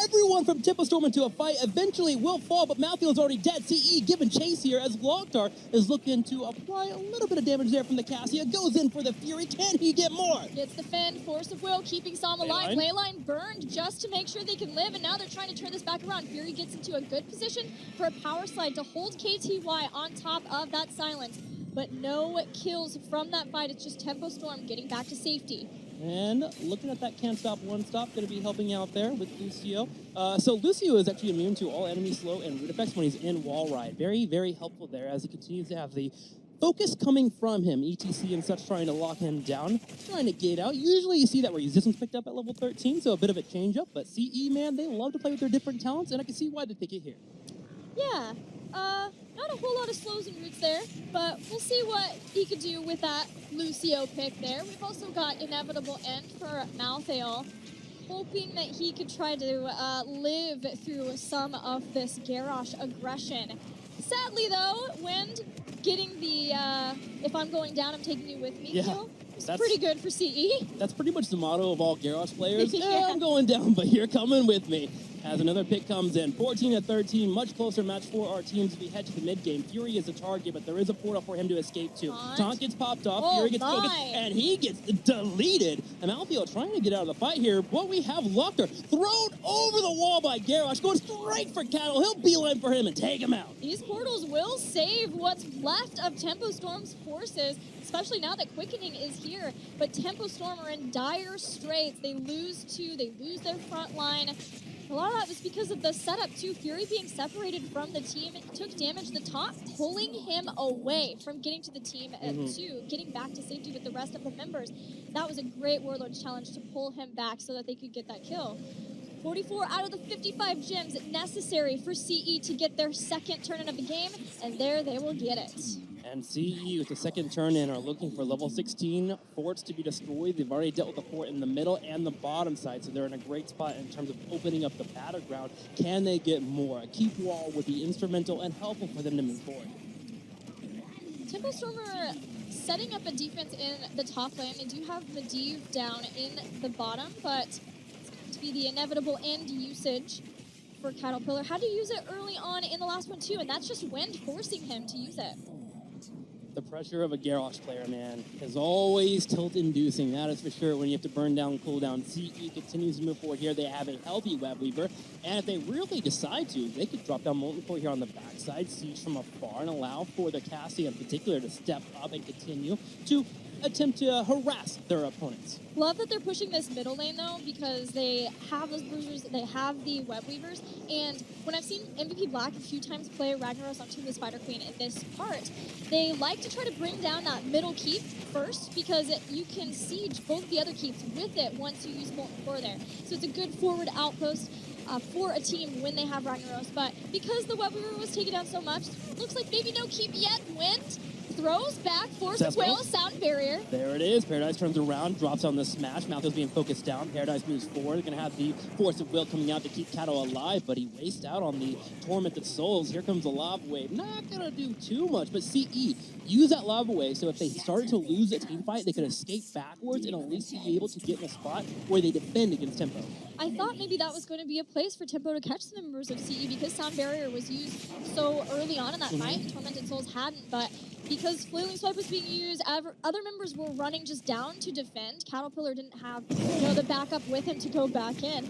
everyone from Tempo Storm into a fight. Eventually will fall, but Malthael's already dead. CE giving chase here as Locktar is looking to apply a little bit of damage there from the Cassia. Goes in for the Fury. Can he get more? Gets the Fend, Force of Will, keeping Psalm alive. Leyline burned just to make sure they can live, and now they're trying to turn this back around. Fury gets into a good position for a power slide to hold KTY on top of that silence. But no kills from that fight. It's just Tempo Storm getting back to safety. And looking at that can't stop, one stop, going to be helping out there with Lucio. So Lucio is actually immune to all enemy slow and root effects when he's in wall ride. Very, very helpful there as he continues to have the focus coming from him. ETC and such trying to lock him down, trying to gate out. Usually you see that resistance picked up at level 13, so a bit of a change up. But CE, man, they love to play with their different talents, and I can see why they pick it here. Yeah, not a whole lot of slows and roots there, but we'll see what he could do with that Lucio pick there. We've also got Inevitable End for Malthael. hoping that he could try to live through some of this Garrosh aggression. Sadly, though, Wind getting the if I'm going down, I'm taking you with me kill. It's pretty good for CE. That's pretty much the motto of all Garrosh players. Yeah. I'm going down, but you're coming with me. As another pick comes in, 14-13, much closer match for our teams as we head to the mid game. Fury is the target, but there is a portal for him to escape to. Taunt gets popped off, Fury gets focused, and he gets deleted. And Malfield trying to get out of the fight here, but we have Lochter thrown over the wall by Garrosh, going straight for Cattle. He'll beeline for him and take him out. These portals will save what's left of Tempo Storm's forces, especially now that Quickening is here. But Tempo Storm are in dire straits. They lose two, they lose their front line. A lot of that was because of the setup too. Fury being separated from the team took damage. The taunt pulling him away from getting to the team at 2, getting back to safety with the rest of the members. That was a great Warlord's challenge to pull him back so that they could get that kill. 44 out of the 55 gems necessary for CE to get their second turn of the game, and there they will get it. And CE with the second turn in are looking for level 16 forts to be destroyed. They've already dealt with the fort in the middle and the bottom side, so they're in a great spot in terms of opening up the battleground. Can they get more? A keep wall would be instrumental and helpful for them to move forward. Tempo Storm are setting up a defense in the top lane. They do have Medivh down in the bottom, but it's going to be the inevitable end usage for Caterpillar. Had to use it early on in the last one too, and that's just Wind forcing him to use it. The pressure of a Garrosh player, man, is always tilt-inducing. That is for sure when you have to burn down, cool down. CE continues to move forward here. They have a healthy Web Weaver, and if they really decide to, they could drop down Molten Core here on the backside, siege from afar, and allow for the Cassie in particular to step up and continue to attempt to harass their opponents. Love that they're pushing this middle lane though, because they have those bruisers, they have the Web Weavers, and when I've seen MVP Black a few times play Ragnaros onto the Spider Queen in this part, they like to try to bring down that middle keep first, because you can siege both the other keeps with it once you use Molten Core there. So it's a good forward outpost for a team when they have Ragnaros, but because the Web Weaver was taken down so much, looks like maybe no keep yet. Wind throws back, force of will, sound barrier. There it is. Paradise turns around, drops on the smash. Malthus being focused down. Paradise moves forward. They're going to have the force of will coming out to keep Cattle alive, but he wastes out on the tormented souls. Here comes the lava wave. Not going to do too much, but CE use that lava wave, so if they started to lose a team fight, they could escape backwards and at least be able to get in a spot where they defend against Tempo. I thought maybe that was going to be a place for Tempo to catch the members of CE because Sound Barrier was used so early on in that fight. Tormented Souls hadn't, but because Flailing Swipe was being used, other members were running just down to defend. Caterpillar didn't have the backup with him to go back in.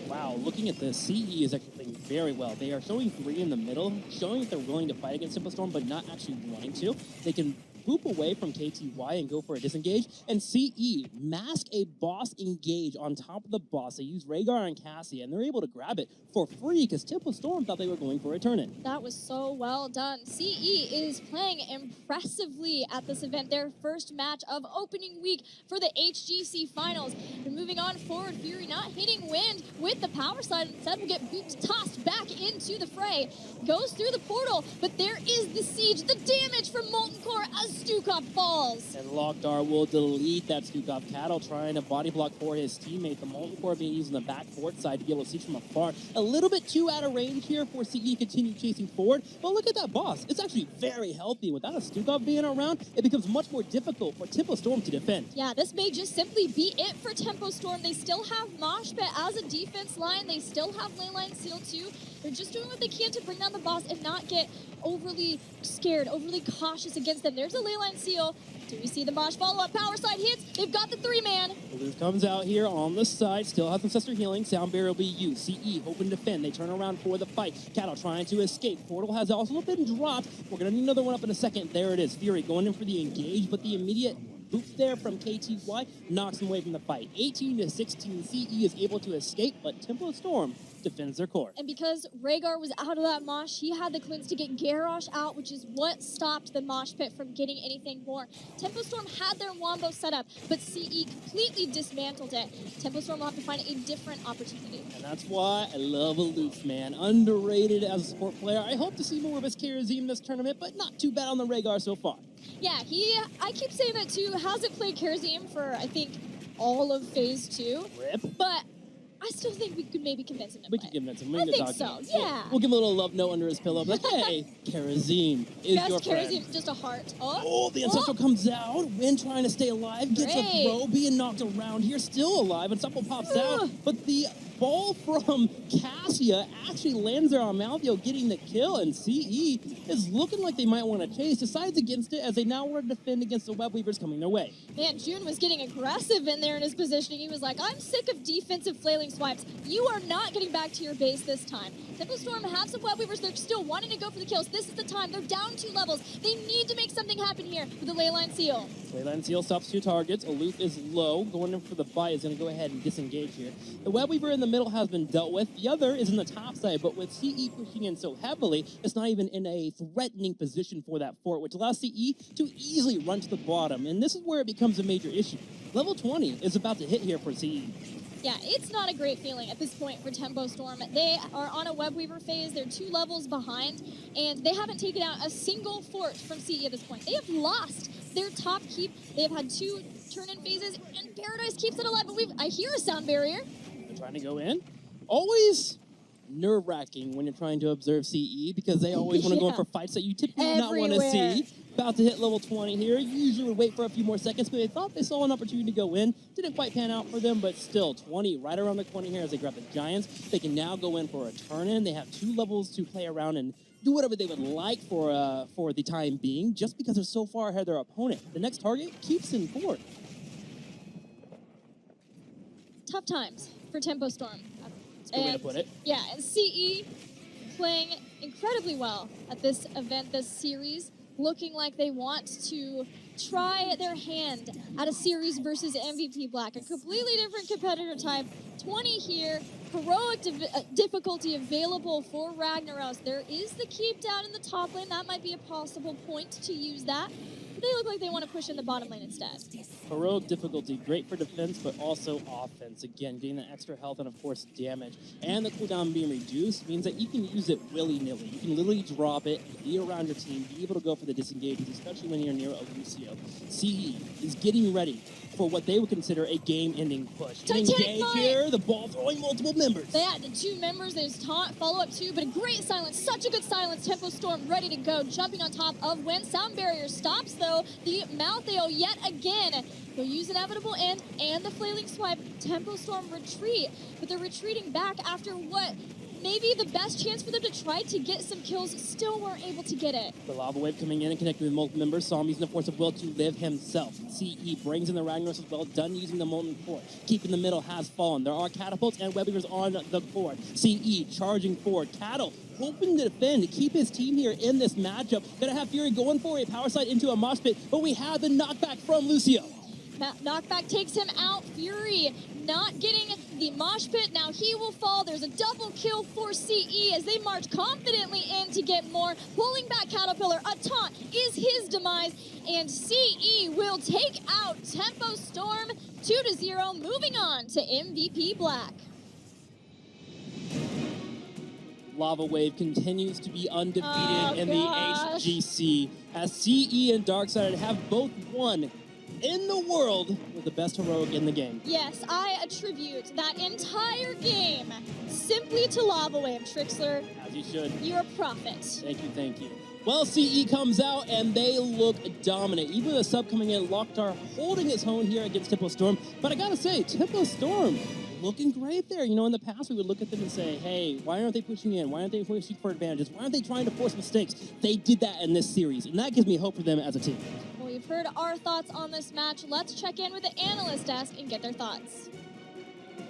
Wow, looking at this, CE is actually playing very well. They are showing 3 in the middle, showing that they're willing to fight against Simple Storm, but not actually wanting to. They can poop away from KTY and go for a disengage, and CE mask a boss engage on top of the boss. They use Rhaegar and Cassie, and they're able to grab it for free because Tempo Storm thought they were going for a turn-in. That was so well done. CE is playing impressively at this event, their first match of opening week for the HGC finals. They're moving on forward. Fury not hitting Wind with the power side. Instead, will get tossed back into the fray. Goes through the portal, but there is the siege, the damage from Molten Core as Stukov falls. And Lockdar will delete that Stukov. Cattle trying to body block for his teammate. The Molten Core being used on the back fort side to be able to siege from afar. A little bit too out of range here for CE to continue chasing forward. But look at that boss. It's actually very healthy. Without a Stukov being around, it becomes much more difficult for Tempo Storm to defend. Yeah, this may just simply be it for Tempo Storm. They still have Mosh Pit as a defense line. They still have Leyline Seal too. They're just doing what they can to bring down the boss and not get overly scared, overly cautious against them. There's a Leyline Seal. Do we see the Mosh follow-up? Power side hits. They've got the 3-man. Blue comes out here on the side. Still has Ancestor healing. Sound Barrier will be used. CE hoping to defend. They turn around for the fight. Cattle trying to escape. Portal has also been dropped. We're going to need another one up in a second. There it is. Fury going in for the engage, but the immediate boot there from KTY knocks him away from the fight. 18-16, CE is able to escape, but Tempo Storm defends their core. And because Rhaegar was out of that mosh, he had the cleanse to get Garrosh out, which is what stopped the mosh pit from getting anything more. Tempo Storm had their wombo set up, but CE completely dismantled it. Tempo Storm will have to find a different opportunity. And that's why I love Aloof, man. Underrated as a support player. I hope to see more of his Karazim this tournament, but not too bad on the Rhaegar so far. Yeah, I keep saying that too. Hasn't played Karazim for, I think, all of phase 2. Rip. But I still think we could maybe convince him to We play. can convince him. I think so, yeah. We'll give him a little love note under his pillow. Like, hey, Kerosene is your Just friend. Kerosene, just a heart. Oh, the Ancestral comes out. Win trying to stay alive. Gets Great. a throw. Being knocked around here. Still alive. And Supple pops out. But the ball from Cassia actually lands there on Maltheo, getting the kill. And CE is looking like they might want to chase. Decides against it as they now want to defend against the Web Weavers coming their way. Man, June was getting aggressive in there in his positioning. He was like, I'm sick of defensive flailing swipes. You are not getting back to your base this time. Tempo Storm have some Web Weavers. They're still wanting to go for the kills. This is the time. They're down 2 levels. They need to make something happen here with the Leyline Seal. Leyline Seal stops 2 targets. Aloof is low. Going in for the bite is going to go ahead and disengage here. The Web Weaver in the middle has been dealt with. The other is in the top side, but with CE pushing in so heavily, it's not even in a threatening position for that fort, which allows CE to easily run to the bottom. And this is where it becomes a major issue. Level 20 is about to hit here for CE. Yeah, it's not a great feeling at this point for Tempo Storm. They are on a Web Weaver phase. They're 2 levels behind, and they haven't taken out a single fort from CE at this point. They have lost their top keep. They have had 2 turn-in phases, and Paradise keeps it alive, but I hear a sound barrier. They're trying to go in. Always nerve-wracking when you're trying to observe CE because they always want to go in for fights that you typically do not want to see. About to hit level 20 here. Usually would wait for a few more seconds, but they thought they saw an opportunity to go in. Didn't quite pan out for them, but still 20 right around the corner here as they grab the Giants. They can now go in for a turn-in. They have 2 levels to play around and do whatever they would like for the time being, just because they're so far ahead of their opponent. The next target keeps in 4. Tough times for Tempo Storm. That's a good way to put it. Yeah, and CE playing incredibly well at this event, this series, looking like they want to try their hand at a series versus MVP Black, a completely different competitor type. 20 here, heroic difficulty available for Ragnaros. There is the keep down in the top lane. That might be a possible point to use that. But they look like they want to push in the bottom lane instead. Heroic difficulty, great for defense, but also offense. Again, getting that extra health and, of course, damage. And the cooldown being reduced means that you can use it willy-nilly. You can literally drop it, be around your team, be able to go for the disengagements, especially when you're near a Lucio. CE is getting ready for what they would consider a game-ending push. Engage here, the ball throwing multiple members. They had the 2 members, there's taunt, follow-up 2, but a great silence, such a good silence. Tempo Storm ready to go, jumping on top of Win. Sound barrier stops, though, the Maltheo yet again. They'll use Inevitable End and the Flailing Swipe. Tempo Storm retreat, but they're retreating back after what maybe the best chance for them to try to get some kills, still weren't able to get it. The Lava Wave coming in and connecting with multiple members. Saw him using the Force of Will to live himself. CE brings in the Ragnaros as well, done using the Molten Core. Keep in the middle has fallen. There are catapults and Web Weavers on the core. CE charging forward. Cattle hoping to defend, to keep his team here in this matchup. Gonna have Fury going for a power slide into a mosh pit, but we have the knockback from Lucio. Knockback takes him out. Fury not getting the mosh pit. Now he will fall. There's a double kill for CE as they march confidently in to get more. Pulling back Caterpillar. A taunt is his demise. And CE will take out Tempo Storm 2-0. Moving on to MVP Black. Lava Wave continues to be undefeated in the HGC as CE and Darksided have both won in the world with the best heroic in the game. Yes, I attribute that entire game simply to Lava Wave, Trixler. As you should. You're a prophet. Thank you, thank you. Well, CE comes out and they look dominant. Even with a sub coming in, Locktar holding his own here against Tempo Storm. But I gotta say, Tempo Storm looking great there. You know, in the past we would look at them and say, hey, why aren't they pushing in? Why aren't they pushing for advantages? Why aren't they trying to force mistakes? They did that in this series, and that gives me hope for them as a team. Well, you've heard our thoughts on this match. Let's check in with the analyst desk and get their thoughts.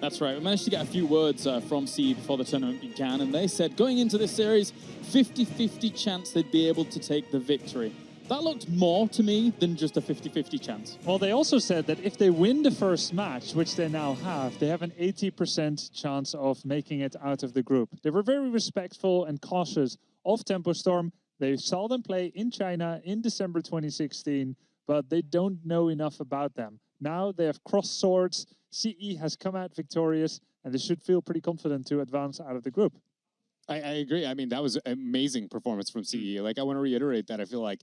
That's right. We managed to get a few words from CE before the tournament began, and they said going into this series, 50-50 chance they'd be able to take the victory. That looked more to me than just a 50-50 chance. Well, they also said that if they win the first match, which they now have, they have an 80% chance of making it out of the group. They were very respectful and cautious of Tempo Storm. They saw them play in China in December 2016, but they don't know enough about them. Now they have crossed swords. CE has come out victorious, and they should feel pretty confident to advance out of the group. I agree. I mean, that was an amazing performance from CE. Like, I want to reiterate that. I feel like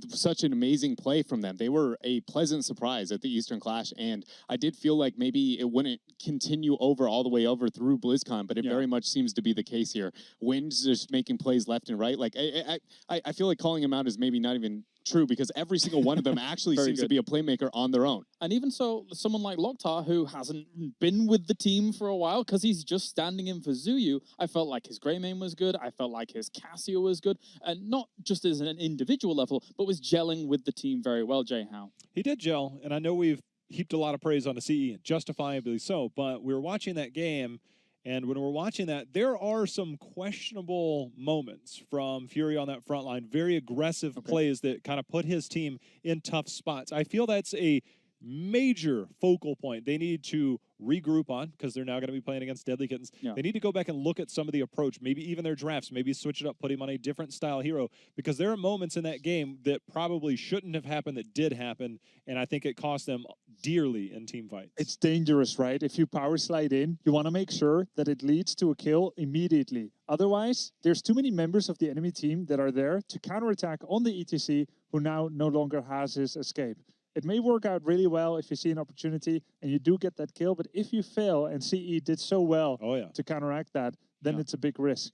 such an amazing play from them. They were a pleasant surprise at the Eastern Clash, and I did feel like maybe it wouldn't continue all the way over through BlizzCon, but it very much seems to be the case here. Wynn's just making plays left and right. Like I feel like calling him out is maybe not even true, because every single one of them actually seems to be a playmaker on their own. And even so, someone like Loktar, who hasn't been with the team for a while because he's just standing in for Zuyu, I felt like his Greymane was good. I felt like his Cassio was good. And not just as an individual level, but was gelling with the team very well, Jay Howe. He did gel, and I know we've heaped a lot of praise on the CE, justifiably so, but we were watching that game, and when we're watching that, there are some questionable moments from Fury on that front line, very aggressive plays that kind of put his team in tough spots. I feel that's a major focal point they need to regroup on, because they're now going to be playing against Deadly Kittens. They need to go back and look at some of the approach, maybe even their drafts, maybe switch it up, put him on a different style hero, because there are moments in that game that probably shouldn't have happened that did happen, and I think it cost them dearly in team fights. It's dangerous, right? If you power slide in, you want to make sure that it leads to a kill immediately. Otherwise, there's too many members of the enemy team that are there to counterattack on the ETC, who now no longer has his escape. It may work out really well if you see an opportunity and you do get that kill, but if you fail, and CE did so well to counteract that, then it's a big risk.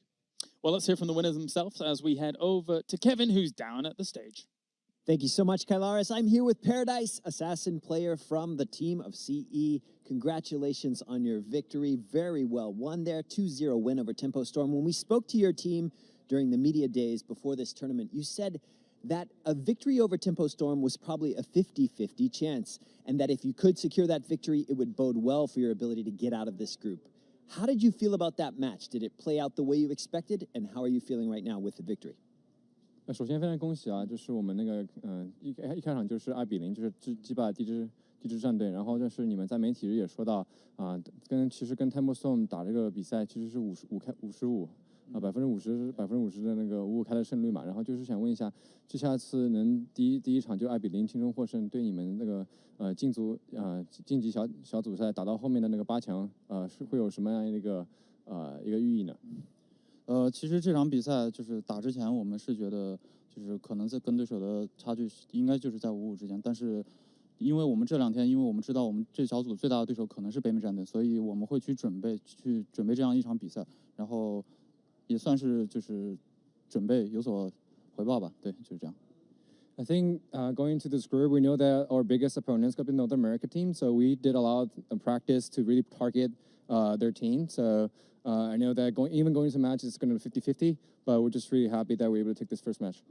Well, let's hear from the winners themselves as we head over to Kevin, who's down at the stage. Thank you so much, Kylaris. I'm here with Paradise, assassin player from the team of CE. Congratulations on your victory. Very well won there. 2-0 win over Tempo Storm. When we spoke to your team during the media days before this tournament, you said that a victory over Tempo Storm was probably a 50-50 chance, and that if you could secure that victory, it would bode well for your ability to get out of this group. How did you feel about that match? Did it play out the way you expected, and how are you feeling right now with the victory? 首先非常恭喜啊，就是我们那个一开场就是2-0，就是击败地质战队，然后就是你们在媒体日也说到其实跟 Tempo Storm 打这个比赛其实是55%。50%的那个5-5开的胜率嘛，然后就是想问一下，这下次能第一场就2-0轻松获胜，对你们那个晋级小组赛打到后面的那个8强，是会有什么样一个寓意呢？其实这场比赛就是打之前，我们是觉得就是可能在跟对手的差距应该就是在5-5之间，但是因为我们这2天，因为我们知道我们这小组最大的对手可能是北美战队，所以我们会去准备这样一场比赛，然后也算是就是准备有所回报吧，对，就是这样。I think going into this group, we know that our biggest opponents could be North America team, so we did a lot of practice to really target their team. So I know that going to match, it's going to be 50-50, but we're just really happy that we're able to take this first match.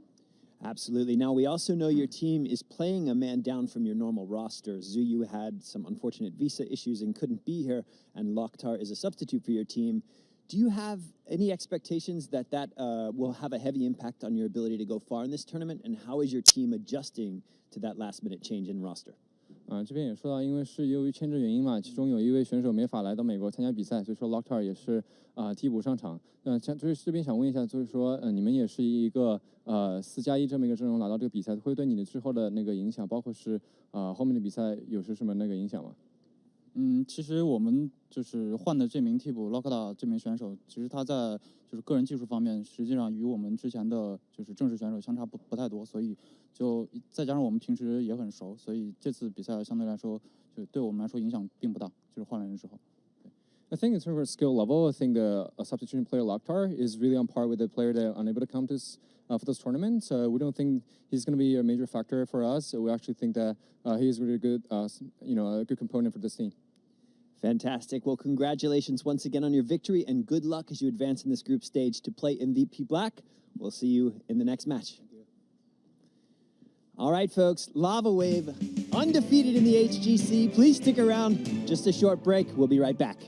Absolutely. Now, we also know your team is playing a man down from your normal roster. Zuyu had some unfortunate visa issues and couldn't be here, and Loktar is a substitute for your team. Do you have any expectations that will have a heavy impact on your ability to go far in this tournament? And how is your team adjusting to that last-minute change in roster? 这边也说到，因为是由于签证原因嘛，其中有一位选手没法来到美国参加比赛，所以说 Loktar 也是替补上场。就是这边想问一下，就是说你们也是一个4+1这么一个阵容来到这个比赛，会对你的之后的那个影响，包括是后面的比赛有什么那个影响吗？其实我们就是换的这名替补 Loktar 这名选手，其实他在就是个人技术方面，实际上与我们之前的就是正式选手相差不太多，所以就再加上我们平时也很熟，所以这次比赛相对来说，就对我们来说影响并不大，就是换了人之后。I think in terms of skill level, I think the substitution player Loktar is really on par with the player that are unable to come to for this tournament. So we don't think he's going to be a major factor for us. So we actually think that he is really good, a good component for this team. Fantastic. Well, congratulations once again on your victory, and good luck as you advance in this group stage to play MVP Black. We'll see you in the next match. All right, folks, Lava Wave, undefeated in the HGC. Please stick around. Just a short break. We'll be right back.